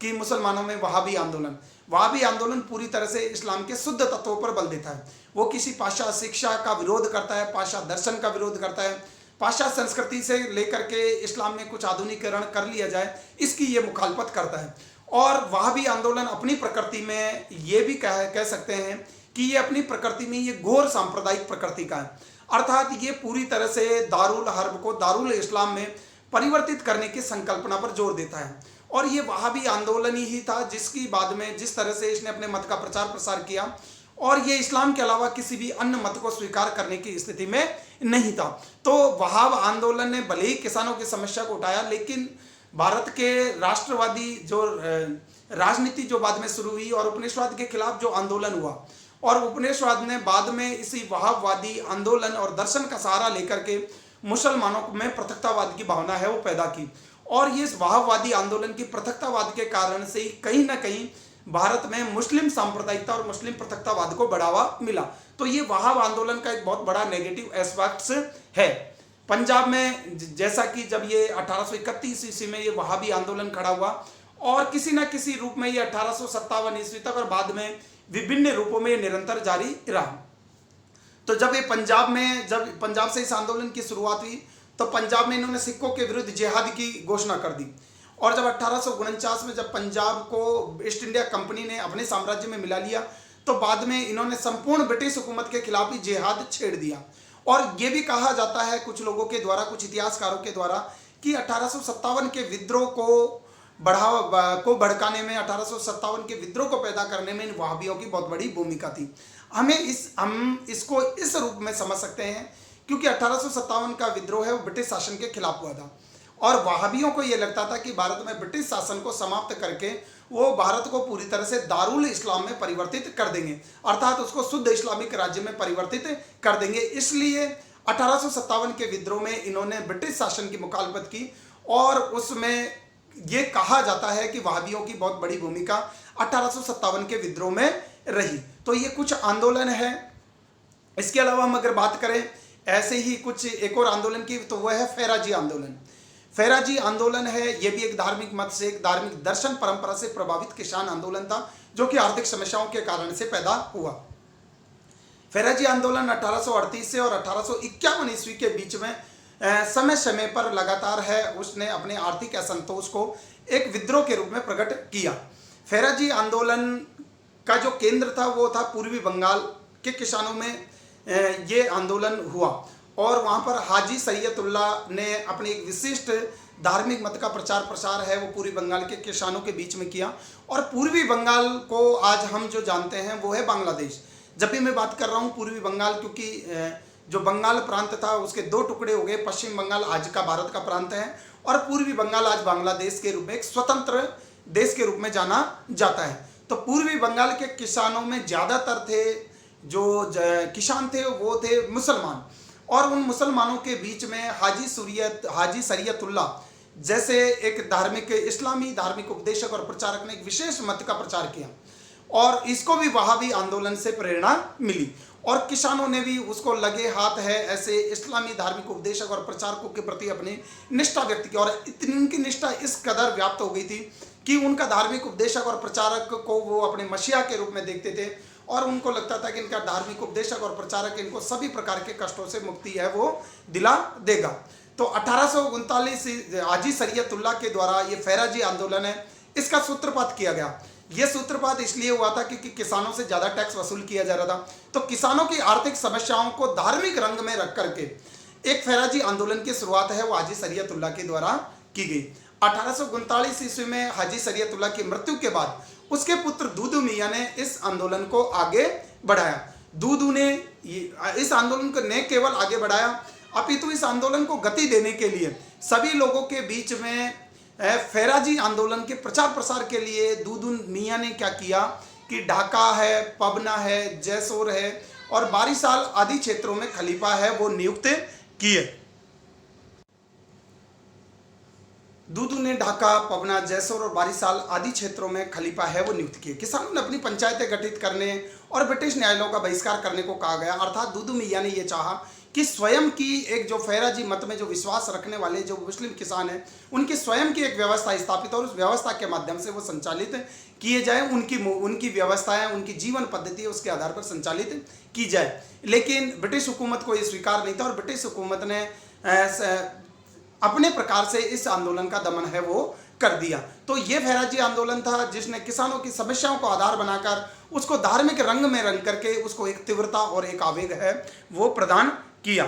कि मुसलमानों में वहाबी आंदोलन पूरी तरह से इस्लाम के शुद्ध तत्वों पर बल देता है। वो किसी पाश्चात्य शिक्षा का विरोध करता है, पाश्चात्य दर्शन का विरोध करता है, पाश्चात्य संस्कृति से लेकर के इस्लाम में कुछ आधुनिकीकरण कर लिया जाए इसकी ये मुखालफत करता है। और वहाबी आंदोलन अपनी प्रकृति में ये भी कह सकते हैं कि ये अपनी प्रकृति में ये घोर सांप्रदायिक प्रकृति का है, अर्थात ये पूरी तरह से दारुल हर्ब को दारुल इस्लाम में परिवर्तित करने की संकल्पना पर जोर देता है। और ये वहाबी आंदोलन ही था जिसकी बाद में जिस तरह से इसने अपने मत का प्रचार प्रसार किया और ये इस्लाम के अलावा किसी भी अन्य मत को स्वीकार करने की स्थिति में नहीं था। तो वहाब आंदोलन ने भले ही किसानों की समस्या को उठाया, लेकिन भारत के राष्ट्रवादी जो राजनीति जो बाद में शुरू हुई और उपनिवेशवाद के खिलाफ जो आंदोलन हुआ और उपनिवेशवाद ने बाद में इसी वहाबवादी आंदोलन और दर्शन का सहारा लेकर के मुसलमानों में पृथकतावाद की भावना है वो पैदा की। और ये इस वहाबवादी आंदोलन की पृथकतावाद के कारण से ही कहीं ना कहीं भारत में मुस्लिम सांप्रदायिकता और मुस्लिम पृथकतावाद को बढ़ावा मिला। तो ये वहाब आंदोलन का एक बहुत बड़ा नेगेटिव एस्पेक्ट्स है। पंजाब में जैसा कि जब ये 1831 ईस्वी में ये वहाबी आंदोलन खड़ा हुआ और किसी न किसी रूप में ये 1857 ईस्वी तक और बाद में विभिन्न रूपों में ये निरंतर जारी रहा। तो जब ये जब पंजाब से इस आंदोलन की शुरुआत हुई तो पंजाब में इन्होंने सिखों के विरुद्ध जिहाद की घोषणा कर दी। और जब 1849 में जब पंजाब को ईस्ट इंडिया कंपनी ने अपने साम्राज्य में मिला लिया तो बाद में इन्होंने संपूर्ण ब्रिटिश हुकूमत के खिलाफ ही जिहाद छेड़ दिया। और ये भी कहा जाता है कुछ लोगों के द्वारा, कुछ इतिहासकारों के द्वारा, कि 1857 के विद्रोह को भड़काने में, 1857 के विद्रोह को पैदा करने में इन वहाबियों की बहुत बड़ी भूमिका थी। हम इसको इस रूप में समझ सकते हैं क्योंकि 1857 का विद्रोह है वो ब्रिटिश शासन के खिलाफ हुआ था और वहाबियों को यह लगता था कि भारत में ब्रिटिश शासन को समाप्त करके वो भारत को पूरी तरह से दारुल इस्लाम में परिवर्तित कर देंगे, अर्थात उसको शुद्ध इस्लामिक राज्य में परिवर्तित कर देंगे। इसलिए 1857 के विद्रोह में इन्होंने ब्रिटिश शासन की मुखालफत की और उसमें ये कहा जाता है कि वहाबियों की बहुत बड़ी भूमिका 1857 के विद्रोह में रही। तो ये कुछ आंदोलन है। इसके अलावा हम अगर बात करें ऐसे ही कुछ एक और आंदोलन की तो वह है फैराजी आंदोलन। फैराजी आंदोलन है, यह भी एक धार्मिक मत से, एक धार्मिक दर्शन परंपरा से प्रभावित किसान आंदोलन था जो कि आर्थिक समस्याओं के कारण से पैदा हुआ। फैराजी आंदोलन 1838 से और 1851 ईस्वी के बीच में समय समय पर लगातार है उसने अपने आर्थिक असंतोष को एक विद्रोह के रूप में प्रकट किया। फैराजी आंदोलन का जो केंद्र था वो था पूर्वी बंगाल के किसानों में ये आंदोलन हुआ और वहाँ पर हाजी सैयदुल्ला ने अपने एक विशिष्ट धार्मिक मत का प्रचार प्रसार है वो पूर्वी बंगाल के किसानों के बीच में किया। और पूर्वी बंगाल को आज हम जो जानते हैं वो है बांग्लादेश। जब भी मैं बात कर रहा हूँ पूर्वी बंगाल, क्योंकि जो बंगाल प्रांत था उसके दो टुकड़े हो गए, पश्चिम बंगाल आज का भारत का प्रांत है और पूर्वी बंगाल आज बांग्लादेश के रूप में एक स्वतंत्र देश के रूप में जाना जाता है। तो पूर्वी बंगाल के किसानों में ज़्यादातर थे जो किसान थे वो थे मुसलमान और उन मुसलमानों के बीच में हाजी शरीयतुल्ला जैसे एक धार्मिक इस्लामी धार्मिक उपदेशक और प्रचारक ने एक विशेष मत का प्रचार किया और इसको भी वहाबी आंदोलन से प्रेरणा मिली और किसानों ने भी उसको लगे हाथ है ऐसे इस्लामी धार्मिक उपदेशक और प्रचारकों के प्रति अपनी निष्ठा व्यक्त की। और इतनी उनकी निष्ठा इस कदर व्याप्त हो गई थी कि उनका धार्मिक उपदेशक और प्रचारक को वो अपने मसीहा के रूप में देखते थे और उनको लगता था कि इनका धार्मिक उपदेशक और प्रचारक इनको सभी प्रकार के कष्टों से मुक्ति है वो दिला देगा। तो 1839 हाजी शरीयतुल्ला के द्वारा ये फैराजी आंदोलन है, इसका सूत्रपात किया गया। यह सूत्रपात इसलिए हुआ था क्योंकि किसानों से ज़्यादा टैक्स वसूल किया जा रहा था। तो किसानों की आर्थिक समस्याओं को धार्मिक रंग में रख करके एक फैराजी आंदोलन की शुरुआत है वो हाजी शरीयतुल्ला के द्वारा की गई। 1839 ईस्वी में हाजी शरीयतुल्ला की मृत्यु के बाद उसके पुत्र दूदू मियाँ ने इस आंदोलन को आगे बढ़ाया। दूदू ने इस आंदोलन को न केवल आगे बढ़ाया अपितु इस आंदोलन को गति देने के लिए सभी लोगों के बीच में फैराजी आंदोलन के प्रचार प्रसार के लिए दूदू मियाँ ने क्या किया कि ढाका है, पबना है, जैसोर है और बारिशाल आदि क्षेत्रों में खलीफा है वो नियुक्त किए। दूदू ने ढाका, पबना, जैसोर और बारिशाल आदि क्षेत्रों में खलीफा है वो नियुक्त किए। किसानों ने अपनी पंचायतें गठित करने और ब्रिटिश न्यायालयों का बहिष्कार करने को कहा गया। अर्थात दूदू मियाँ ने यह चाहा कि स्वयं की एक जो फैराजी मत में जो विश्वास रखने वाले जो मुस्लिम किसान हैं उनकी स्वयं की एक व्यवस्था स्थापित और उस व्यवस्था के माध्यम से वो संचालित किए जाए, उनकी व्यवस्थाएं, उनकी जीवन पद्धति उसके आधार पर संचालित की जाए। लेकिन ब्रिटिश हुकूमत को ये स्वीकार नहीं था और ब्रिटिश हुकूमत ने अपने प्रकार से इस आंदोलन का दमन है वो कर दिया। तो ये फैराजी आंदोलन था जिसने किसानों की समस्याओं को आधार बनाकर उसको धार्मिक रंग में रंग करके उसको एक तीव्रता और एक आवेग है वो प्रदान किया।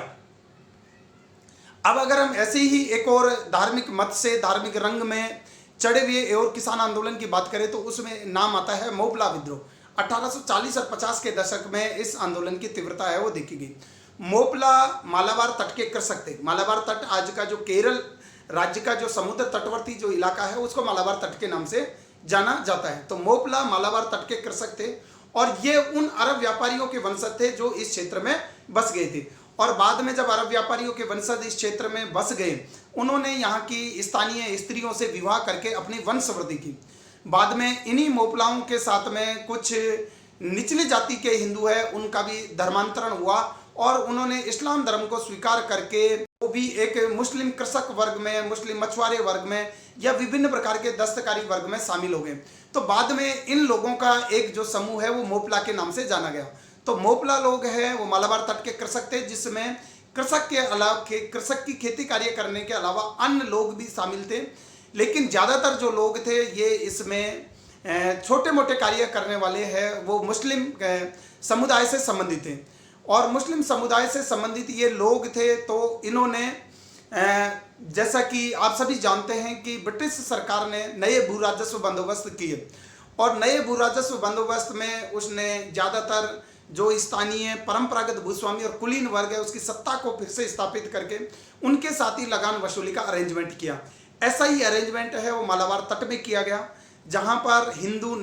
अब अगर हम ऐसे ही एक और धार्मिक मत से धार्मिक रंग में चढ़े हुए और किसान आंदोलन की बात करें तो उसमें नाम आता है मोपला विद्रोह। 1840 और 50 के दशक में इस आंदोलन की तीव्रता है वो देखी गई। मोपला मालाबार तट के कृषक थे। मालाबार तट आज का जो केरल राज्य का जो समुद्र तटवर्ती जो इलाका है उसको मालाबार तट के नाम से जाना जाता है। तो मोपला मालाबार तट के कृषक थे और ये उन अरब व्यापारियों के वंशज थे जो इस क्षेत्र में बस गए थे। और बाद में जब अरब व्यापारियों के वंशज इस क्षेत्र में बस गए उन्होंने यहाँ की स्थानीय स्त्रियों से विवाह करके अपनी वंशवृद्धि की। बाद में इन्हीं मोपलाओं के साथ में कुछ निचली जाति के हिंदू है उनका भी धर्मांतरण हुआ और उन्होंने इस्लाम धर्म को स्वीकार करके वो भी एक मुस्लिम कृषक वर्ग में, मुस्लिम मछुआरे वर्ग में या विभिन्न प्रकार के दस्तकारी वर्ग में शामिल हो गए। तो बाद में इन लोगों का एक जो समूह है वो मोपला के नाम से जाना गया। तो मोपला लोग हैं वो मालाबार तट के कृषक थे, जिसमें कृषक के अलावा कृषक की खेती कार्य करने के अलावा अन्य लोग भी शामिल थे, लेकिन ज़्यादातर जो लोग थे ये इसमें छोटे मोटे कार्य करने वाले हैं वो मुस्लिम समुदाय से संबंधित थे। और मुस्लिम समुदाय से संबंधित ये लोग थे तो इन्होंने जैसा कि आप सभी जानते हैं कि ब्रिटिश सरकार ने नए भू राजस्व बंदोबस्त किए और नए भू राजस्व बंदोबस्त में उसने ज़्यादातर जो स्थानीय परंपरागत भूस्वामी और कुलीन वर्ग है उसकी सत्ता को फिर से स्थापित करके उनके साथ ही लगान वसूली का अरेंजमेंट किया। ऐसा ही अरेंजमेंट है वो मालाबार तट में किया गया, जहां पर हिंदू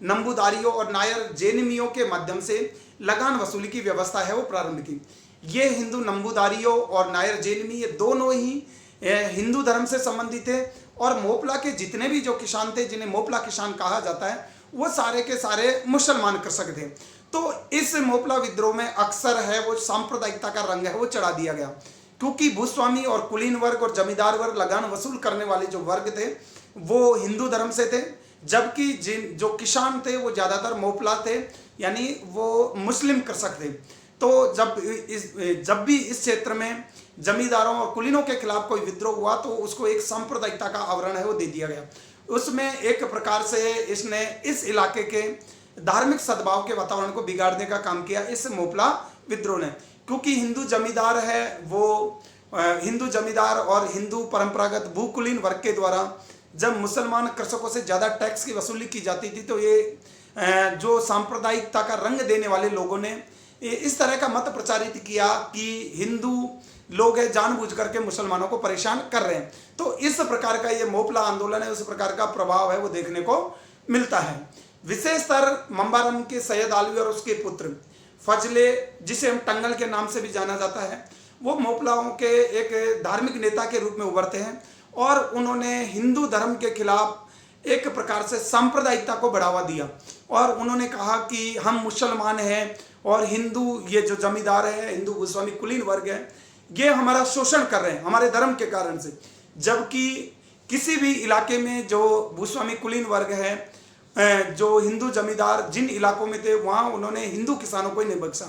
नंबूदारियों और नायर जैनियों के माध्यम से लगान वसूली की व्यवस्था है वो प्रारंभ की। ये हिंदू नंबूदारियों और नायर जैनी ये दोनों ही हिंदू धर्म से संबंधित थे और मोपला के जितने भी जो किसान थे जिन्हें मोपला किसान कहा जाता है वो सारे के सारे मुसलमान कृषक थे। तो इस मोपला विद्रोह में अक्सर है वो सांप्रदायिकता का रंग है वो चढ़ा दिया गया, क्योंकि भूस्वामी और कुलीन वर्ग और जमींदार वर्ग लगान वसूल करने वाले जो वर्ग थे वो हिंदू धर्म से थे, जबकि जिन जो किसान थे वो ज़्यादातर मोपला थे यानी वो मुस्लिम कृषक थे। तो जब भी इस क्षेत्र में जमींदारों और कुलीनों के खिलाफ कोई विद्रोह हुआ तो उसको एक सांप्रदायिकता का आवरण है वो दे दिया गया। उसमें एक प्रकार से इसने इस इलाके के धार्मिक सद्भाव के वातावरण को बिगाड़ने का काम किया इस मोपला विद्रोह ने, क्योंकि हिंदू जमींदार है वो हिंदू जमींदार और हिंदू परंपरागत भू कुलीन वर्ग के द्वारा जब मुसलमान कृषकों से ज़्यादा टैक्स की वसूली की जाती थी तो ये जो सांप्रदायिकता का रंग देने वाले लोगों ने इस तरह का मत प्रचारित किया कि हिंदू लोग हैं जानबूझ करके मुसलमानों को परेशान कर रहे हैं। तो इस प्रकार का ये मोपला आंदोलन है उस प्रकार का प्रभाव है वो देखने को मिलता है। विशेषतर मंबारम के सैयद आलवी और उसके पुत्र फजले, जिसे हम टंगल के नाम से भी जाना जाता है, वो मोपलाओं के एक धार्मिक नेता के रूप में उभरते हैं और उन्होंने हिंदू धर्म के खिलाफ एक प्रकार से सांप्रदायिकता को बढ़ावा दिया और उन्होंने कहा कि हम मुसलमान हैं और हिंदू ये जो जमींदार है हिंदू भूस्वामी कुलीन वर्ग है ये हमारा शोषण कर रहे हैं हमारे धर्म के कारण से। जबकि किसी भी इलाके में जो भूस्वामी कुलीन वर्ग है जो हिंदू जमींदार जिन इलाकों में थे वहाँ उन्होंने हिंदू किसानों को ही नहीं बख्शा,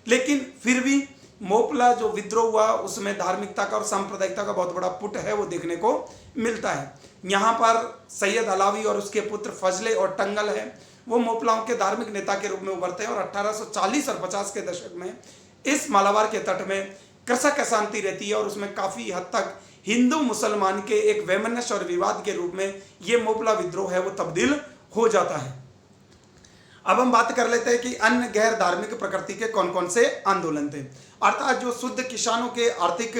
लेकिन फिर भी मोपला जो विद्रोह हुआ उसमें धार्मिकता का और सांप्रदायिकता का बहुत बड़ा पुट है वो देखने को मिलता है। यहाँ पर सैयद अलावी और उसके पुत्र फजले और टंगल है वो मोपलाओं के धार्मिक नेता के रूप में उभरते हैं और 1840 और 50 के दशक में इस मालाबार के तट में कृषक अशांति रहती है और उसमें काफ़ी हद तक हिंदू मुसलमान के एक वैमनस्य और विवाद के रूप में ये मोपला विद्रोह है वो तब्दील हो जाता है। अब हम बात कर लेते हैं कि अन्य गैर धार्मिक प्रकृति के कौन कौन से आंदोलन थे, अर्थात जो शुद्ध किसानों के आर्थिक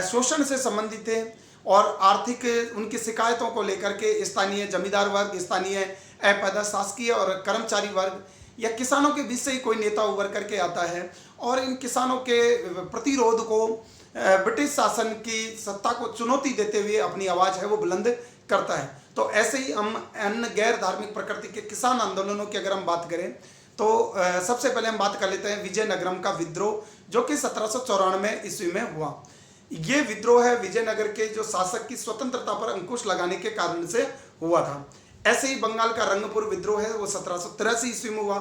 शोषण से संबंधित थे और आर्थिक उनकी शिकायतों को लेकर के स्थानीय जमींदार वर्ग, स्थानीय अपैदा शासकीय और कर्मचारी वर्ग या किसानों के बीच से ही कोई नेता उभर करके आता है और इन किसानों के प्रतिरोध को ब्रिटिश शासन की सत्ता को चुनौती देते हुए अपनी आवाज़ है वो बुलंद करता है। तो ऐसे ही हम अन्य गैर धार्मिक प्रकृति के किसान आंदोलनों की अगर हम बात करें तो सबसे पहले हम बात कर लेते हैं विजयनगरम का विद्रोह, जो कि 1794 ईस्वी में हुआ। ये विद्रोह है विजयनगर के जो शासक की स्वतंत्रता पर अंकुश लगाने के कारण से हुआ था। ऐसे ही बंगाल का रंगपुर विद्रोह है वो 1783 ईस्वी में हुआ।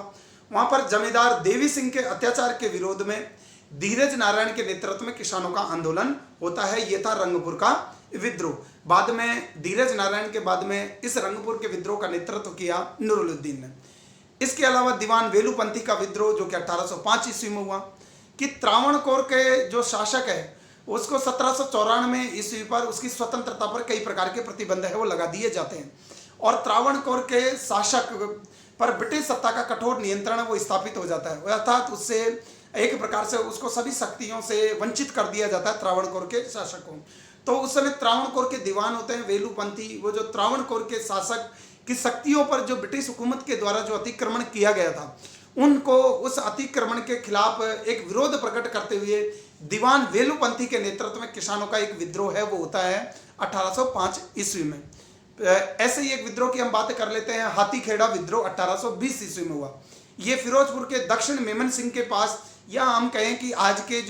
वहाँ पर जमींदार देवी सिंह के अत्याचार के विरोध में धीरज नारायण के नेतृत्व में किसानों का आंदोलन होता है। ये था रंगपुर का विद्रोह। बाद में धीरज नारायण के बाद में इस रंगपुर के विद्रोह का नेतृत्व किया नूरुद्दीन ने। इसके अलावा दीवान वेलुपंथी का विद्रोह जो कि 1805 ईस्वी में हुआ कि त्रावणकोर के जो शासक है उसको 1794 ईस्वी पर उसकी स्वतंत्रता पर कई प्रकार के प्रतिबंध है वो लगा दिए जाते हैं और त्रावणकोर के शासक पर ब्रिटिश सत्ता का कठोर नियंत्रण वो स्थापित हो जाता है, अर्थात उससे एक प्रकार से उसको सभी शक्तियों से वंचित कर दिया जाता है त्रावणकोर के शासक को। तो उस समय त्रावणकोर के दीवान होते हैं वेलुपंथी, वो जो त्रावणकोर के शासक की शक्तियों पर जो ब्रिटिश हुकूमत के द्वारा जो अतिक्रमण किया गया था उनको उस अतिक्रमण के खिलाफ एक विरोध प्रकट करते हुए दीवान वेलुपंथी के नेतृत्व में किसानों का एक विद्रोह है वो होता है 1805 ईस्वी में। ऐसे ही एक विद्रोह की हम बात कर लेते हैं, हाथीखेड़ा विद्रोह 1820 ईस्वी में हुआ। ये फिरोजपुर के दक्षिण मेमन सिंह के पास, या हम कहें कि आज के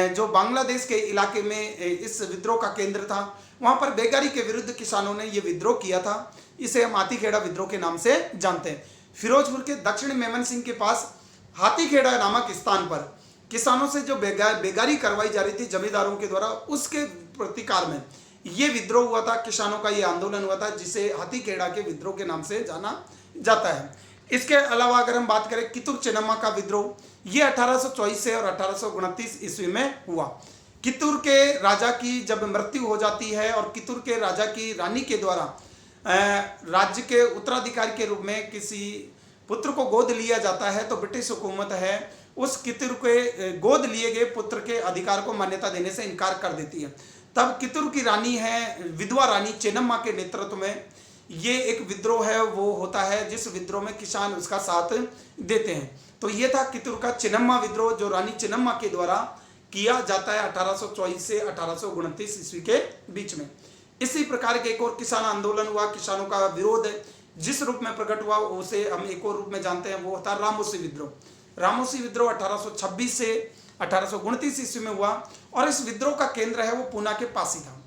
जो बांग्लादेश के इलाके में इस विद्रोह का केंद्र था, वहां पर बेगारी के विरुद्ध किसानों ने ये विद्रोह किया था। इसे हम हाथीखेड़ा विद्रोह के नाम से जानते हैं। फिरोजपुर के दक्षिण मेमन सिंह के पास हाथीखेड़ा नामक स्थान पर किसानों से जो बेगारी करवाई जा रही थी जमींदारों के द्वारा, उसके प्रतिकार में ये विद्रोह हुआ था। किसानों का ये आंदोलन हुआ था, जिसे हाथीखेड़ा के विद्रोह के नाम से जाना जाता है। इसके अलावा अगर हम बात करें कित्तूर चेन्नम्मा का विद्रोह, ये 1824 से और 1829 ईस्वी में हुआ। कित्तूर के राजा की जब मृत्यु हो जाती है और कित्तूर के राजा की रानी के द्वारा राज्य के उत्तराधिकारी के रूप में किसी पुत्र को गोद लिया जाता है, तो ब्रिटिश हुकूमत है उस कित्तूर के गोद लिए गए पुत्र के अधिकार को मान्यता देने से इनकार कर देती है। तब कित्तूर की रानी है, विधवा रानी चेन्नम्मा के नेतृत्व में ये एक विद्रोह है वो होता है, जिस विद्रोह में किसान उसका साथ देते हैं। तो ये था कित्तूर का चेन्नम्मा विद्रोह, जो रानी चेन्नम्मा के द्वारा किया जाता है 1824 से 1829 ईस्वी के बीच में। इसी प्रकार के एक और किसान आंदोलन हुआ। किसानों का विरोध जिस रूप में प्रकट हुआ उसे हम एक और रूप में जानते हैं, वो होता है रामोसी विद्रोह। रामोसी विद्रोह 1826 से 1829 ईस्वी में हुआ और इस विद्रोह का केंद्र है वो पूना के पास ही था।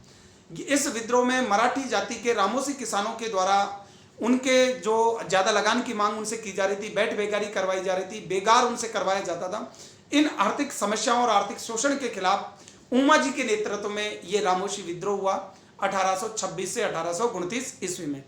इस विद्रोह में मराठी जाति के रामोसी किसानों के द्वारा उनके जो ज्यादा लगान की मांग उनसे की जा रही थी, बैठ बेगारी करवाई जा रही थी, बेगार उनसे करवाया जाता था। इन आर्थिक समस्याओं और आर्थिक शोषण के खिलाफ उमा जी के नेतृत्व में ये रामोसी विद्रोह हुआ 1826 से 1829 ईस्वी में।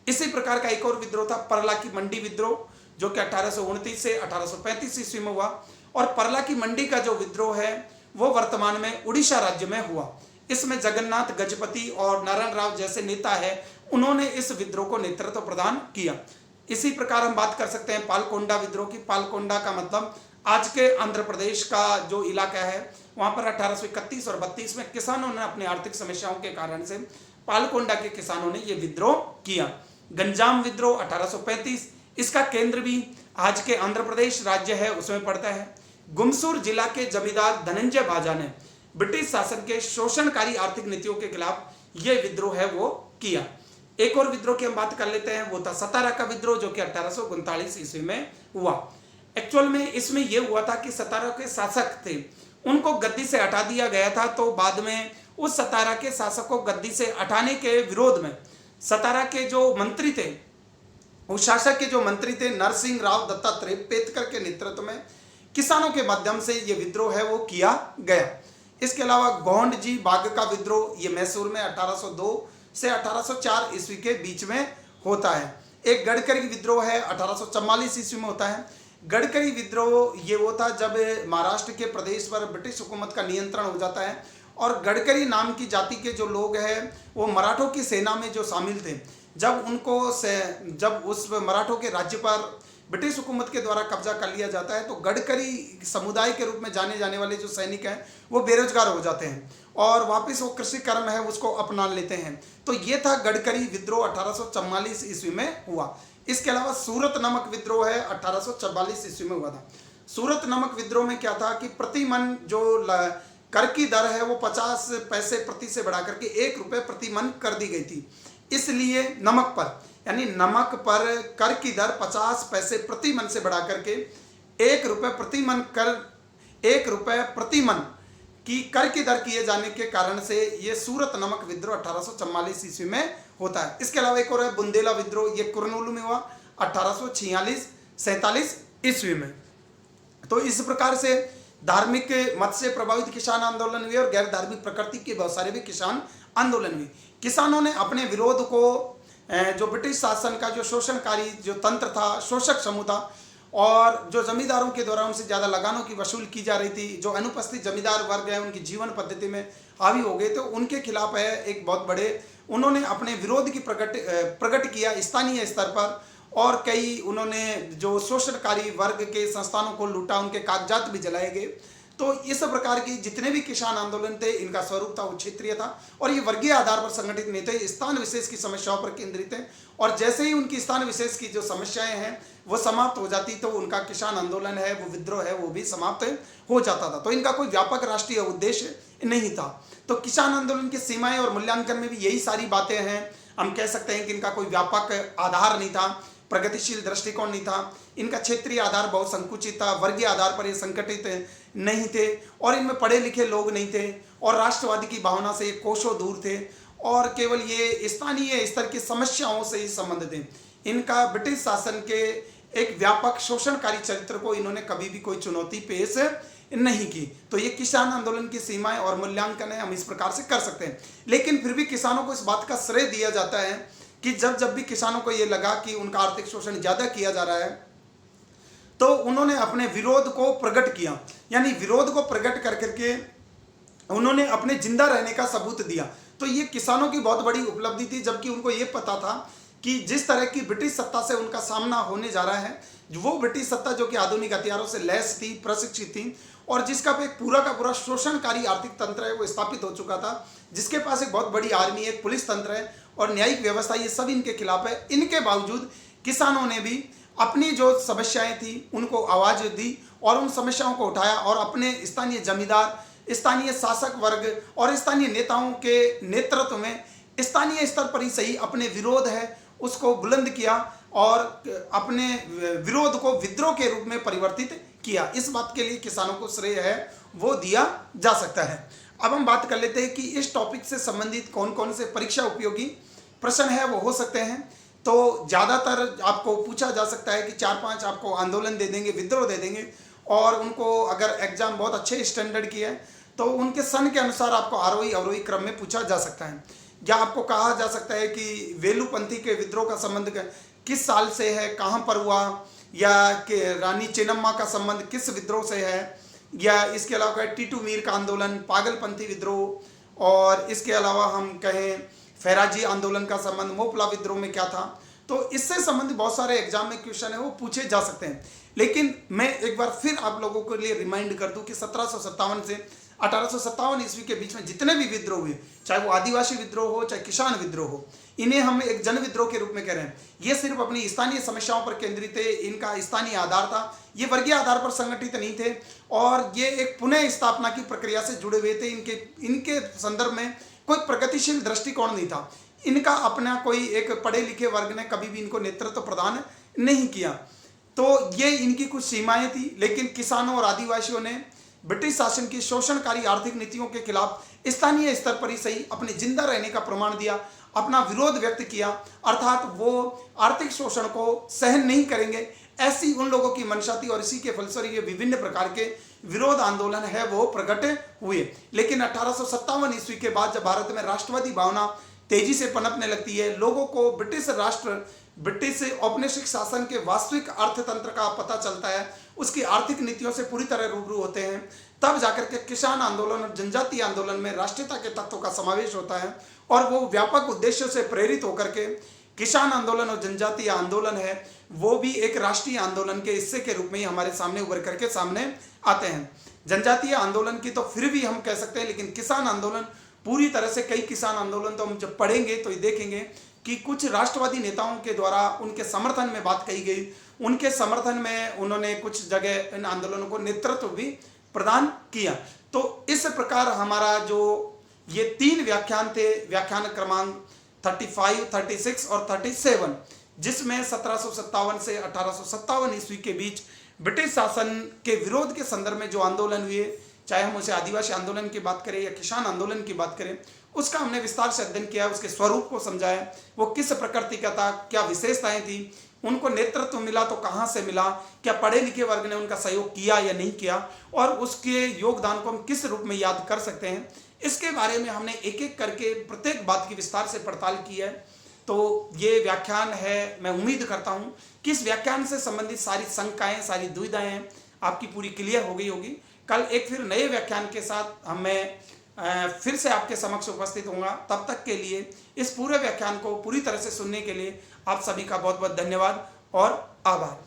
इसी प्रकार का एक और विद्रोह था परला की मंडी विद्रोह, जो कि 1829 से 1835 ईस्वी में हुआ। और परला की मंडी का जो विद्रोह है वो वर्तमान में उड़ीसा राज्य में हुआ। इसमें जगन्नाथ गजपति और नारायण राव जैसे नेता है, उन्होंने इस विद्रोह को नेतृत्व प्रदान किया। इसी प्रकार हम बात कर सकते हैं पालकोंडा विद्रोह की। पालकोंडा का मतलब आज के आंध्र प्रदेश का जो इलाका है, वहां पर 1831 और 32 में किसानों ने अपनी आर्थिक समस्याओं के कारण से पालकोंडा के किसानों ने यह विद्रोह किया। गंजाम विद्रोह 1835, इसका केंद्र भी आज के आंध्र प्रदेश राज्य है उसमें पड़ता है। गुमसूर जिला के जमींदार धनंजय भाजा ने ब्रिटिश शासन के शोषणकारी आर्थिक नीतियों के खिलाफ यह विद्रोह है वो किया। एक और विद्रोह की हम बात कर लेते हैं, वो था सतारा का विद्रोह, जो कि 1839 ईस्वी में हुआ। एक्चुअल में इसमें यह हुआ था कि सतारा के शासक थे, उनको गद्दी से हटा दिया गया था। तो बाद में उस सतारा के शासक को गद्दी से हटाने के विरोध में सतारा के जो मंत्री थे, उस शासक के जो मंत्री थे नरसिंह राव दत्तात्रेय पेतकर के नेतृत्व में किसानों के माध्यम से ये विद्रोह है वो किया गया। इसके अलावा गोंड जी बाग का विद्रोह, ये मैसूर में 1802 से 1804 ईस्वी के बीच में होता है। एक गडकरी विद्रोह है 1844 ईस्वी में होता है। गडकरी विद्रोह ये वो था जब महाराष्ट्र के प्रदेश पर ब्रिटिश हुकूमत का नियंत्रण हो जाता है और गडकरी नाम की जाति के जो लोग हैं वो मराठों की सेना में जो शामिल थे, जब उस मराठों के राज्य पर ब्रिटिश हुकूमत के द्वारा कब्जा कर लिया जाता है, तो गडकरी समुदाय के रूप में जाने जाने वाले जो सैनिक हैं वो बेरोजगार हो जाते हैं और वापस वो कृषि कर्म है उसको अपना लेते हैं। तो ये था गडकरी विद्रोह 1844 ईस्वी में हुआ। इसके अलावा सूरत नमक विद्रोह है 1844 ईस्वी में हुआ था। सूरत नमक विद्रोह में क्या था कि प्रति मन जो कर की दर है वो 50 पैसे प्रति से बढ़ा करके 1 रुपये प्रति मन कर दी गई थी। इसलिए नमक पर, यानी नमक पर कर की दर 50 पैसे प्रति मन से बढ़ा करके 1 रुपये प्रति मन कर 1 रुपये प्रति मन की कर की दर किए जाने के कारण से ये सूरत नमक विद्रोह 1844 ईस्वी में होता है। इसके अलावा एक और है बुंदेला विद्रोह, ये कुरनूल में हुआ 1846-47 ईस्वी में। तो इस प्रकार से धार्मिक मत से प्रभावित किसान आंदोलन हुए और गैर धार्मिक प्रकृति के बहुत सारे भी किसान आंदोलन हुए। किसानों ने अपने विरोध को जो ब्रिटिश शासन का जो शोषणकारी जो तंत्र था, शोषक समूह था और जो जमींदारों के द्वारा उनसे ज़्यादा लगानों की वसूल की जा रही थी, जो अनुपस्थित जमींदार वर्ग है उनकी जीवन पद्धति में हावी हो गए, तो उनके खिलाफ है एक बहुत बड़े उन्होंने अपने विरोध की प्रकट किया स्थानीय स्तर पर। और कई उन्होंने जो शोषणकारी वर्ग के संस्थानों को लूटा, उनके कागजात भी जलाए गए। तो इस प्रकार की जितने भी किसान आंदोलन थे इनका स्वरूप था वो क्षेत्रीय था और ये वर्गीय आधार पर संगठित नहीं थे, स्थान विशेष की समस्याओं पर केंद्रित है। और जैसे ही उनकी स्थान विशेष की जो समस्याएं हैं वो समाप्त हो जाती तो उनका किसान आंदोलन है वो विद्रोह है वो भी समाप्त हो जाता था। तो इनका कोई व्यापक राष्ट्रीय उद्देश्य नहीं था। तो किसान आंदोलन की सीमाएं और मूल्यांकन में भी यही सारी बातें हैं। हम कह सकते हैं कि इनका कोई व्यापक आधार नहीं था, प्रगतिशील दृष्टिकोण नहीं था, इनका क्षेत्रीय आधार बहुत संकुचित था, वर्गीय आधार पर ये संगठित नहीं थे, और इनमें पढ़े लिखे लोग नहीं थे, और राष्ट्रवादी की भावना से ये कोसों दूर थे, और केवल ये स्थानीय स्तर की समस्याओं से ही संबंध थे। इनका ब्रिटिश शासन के एक व्यापक शोषणकारी चरित्र को इन्होंने कभी भी कोई चुनौती पेश नहीं की। तो ये किसान आंदोलन की सीमाएं और मूल्यांकन है, हम इस प्रकार से कर सकते हैं। लेकिन फिर भी किसानों को इस बात का श्रेय दिया जाता है कि जब भी किसानों को ये लगा कि उनका आर्थिक शोषण ज्यादा किया जा रहा है, तो उन्होंने अपने विरोध को प्रकट किया, यानी विरोध को प्रकट कर करके उन्होंने अपने जिंदा रहने का सबूत दिया। तो ये किसानों की बहुत बड़ी उपलब्धि थी, जबकि उनको ये पता था कि जिस तरह की ब्रिटिश सत्ता से उनका सामना होने जा रहा है, वो ब्रिटिश सत्ता जो कि आधुनिक हथियारों से लैस थी, प्रशिक्षित थी, और जिसका एक पूरा का पूरा शोषणकारी आर्थिक तंत्र है वो स्थापित हो चुका था, जिसके पास एक बहुत बड़ी आर्मी है, एक पुलिस तंत्र है और न्यायिक व्यवस्था, ये सब इनके खिलाफ है। इनके बावजूद किसानों ने भी अपनी जो समस्याएं थी उनको आवाज दी और उन समस्याओं को उठाया, और अपने स्थानीय जमींदार, स्थानीय शासक वर्ग और स्थानीय नेताओं के नेतृत्व में स्थानीय स्तर पर ही सही अपने विरोध है उसको बुलंद किया और अपने विरोध को विद्रोह के रूप में परिवर्तित किया। इस बात के लिए किसानों को श्रेय है वो दिया जा सकता है। अब हम बात कर लेते हैं कि इस टॉपिक से संबंधित कौन कौन से परीक्षा उपयोगी प्रश्न है वो हो सकते हैं। तो ज़्यादातर आपको पूछा जा सकता है कि 4-5 आपको आंदोलन दे देंगे, विद्रोह दे देंगे, और उनको अगर एग्जाम बहुत अच्छे स्टैंडर्ड की है तो उनके सन के अनुसार आपको आरोही अवरोही क्रम में पूछा जा सकता है। या आपको कहा जा सकता है कि वेलुपंथी के विद्रोह का संबंध किस साल से है, कहाँ पर हुआ, या कि रानी चेन्नम्मा का संबंध किस विद्रोह से है, या इसके अलावा टीटू मीर का आंदोलन, पागलपंथी विद्रोह, और इसके अलावा हम कहें फैराजी आंदोलन का संबंध मोपला विद्रोह में क्या था। तो इससे संबंधित बहुत सारे एग्जाम में क्वेश्चन है वो पूछे जा सकते हैं। लेकिन मैं एक बार फिर आप लोगों के लिए रिमाइंड कर दूं कि 1757 से 1857 ईस्वी के बीच में जितने भी विद्रोह हुए, चाहे वो आदिवासी विद्रोह हो चाहे किसान विद्रोह हो, इन्हें हम एक जन विद्रोह के रूप में कह रहे हैं। ये सिर्फ अपनी स्थानीय समस्याओं पर केंद्रित थे, इनका स्थानीय आधार था, ये वर्गीय आधार पर संगठित नहीं थे, और ये एक पुनः स्थापना की प्रक्रिया से जुड़े हुए थे। इनके संदर्भ में कोई प्रगतिशील दृष्टिकोण नहीं था। इनका अपना कोई एक पढ़े लिखे वर्ग ने कभी भी इनको नेतृत्व प्रदान नहीं किया। तो ये इनकी कुछ सीमाएं थी। लेकिन किसानों और आदिवासियों ने ब्रिटिश शासन की शोषणकारी आर्थिक नीतियों के खिलाफ स्थानीय स्तर पर ही सही अपने जिंदा रहने का प्रमाण दिया, अपना विरोध व्यक्त किया, अर्थात वो आर्थिक शोषण को सहन नहीं करेंगे, ऐसी उन लोगों की मंशा थी। और इसी के फलस्वरूप ये विभिन्न प्रकार के विरोध आंदोलन है वो प्रकट हुए। लेकिन 1857 ईस्वी के बाद जब भारत में राष्ट्रवादी भावना तेजी से पनपने लगती है, लोगों को ब्रिटिश औपनिवेशिक शासन के वास्तविक अर्थतंत्र का पता चलता है, उसकी आर्थिक नीतियों से पूरी तरह रूबरू होते हैं, तब जाकर के किसान आंदोलन और जनजातीय आंदोलन में राष्ट्रीयता के तत्वों का समावेश होता है, और वो व्यापक उद्देश्यों से प्रेरित होकर के किसान आंदोलन और जनजातीय आंदोलन है वो भी एक राष्ट्रीय आंदोलन के हिस्से के रूप में ही हमारे सामने उभर करके सामने आते हैं। जनजातीय आंदोलन की तो फिर भी हम कह सकते हैं, लेकिन किसान आंदोलन पूरी तरह से, कई किसान आंदोलन तो हम जब पढ़ेंगे तो ये देखेंगे कि कुछ राष्ट्रवादी नेताओं के द्वारा उनके समर्थन में बात कही गई, उनके समर्थन में उन्होंने कुछ जगह इन आंदोलनों को नेतृत्व भी प्रदान किया। तो इस प्रकार हमारा जो ये 3 व्याख्यान थे, व्याख्यान क्रमांक 35, 36 और 37, जिसमें 1757 से 1857 ईस्वी के बीच ब्रिटिश शासन के विरोध के संदर्भ में जो आंदोलन हुए, चाहे हम उसे आदिवासी आंदोलन की बात करें या किसान आंदोलन की बात करें, उसका हमने विस्तार से अध्ययन किया, उसके स्वरूप को समझाया, वो किस प्रकृति का था, क्या विशेषताएं थी, उनको नेतृत्व मिला तो कहाँ से मिला, क्या पढ़े लिखे वर्ग ने उनका सहयोग किया या नहीं किया, और उसके योगदान को हम किस रूप में याद कर सकते हैं, इसके बारे में हमने एक एक करके प्रत्येक बात की विस्तार से पड़ताल की है। तो ये व्याख्यान है, मैं उम्मीद करता हूँ कि इस व्याख्यान से संबंधित सारी शंकाएं, सारी दुविधाएं आपकी पूरी क्लियर हो गई होगी। कल एक फिर नए व्याख्यान के साथ मैं फिर से आपके समक्ष उपस्थित होऊंगा। तब तक के लिए इस पूरे व्याख्यान को पूरी तरह से सुनने के लिए आप सभी का बहुत बहुत धन्यवाद और आभार।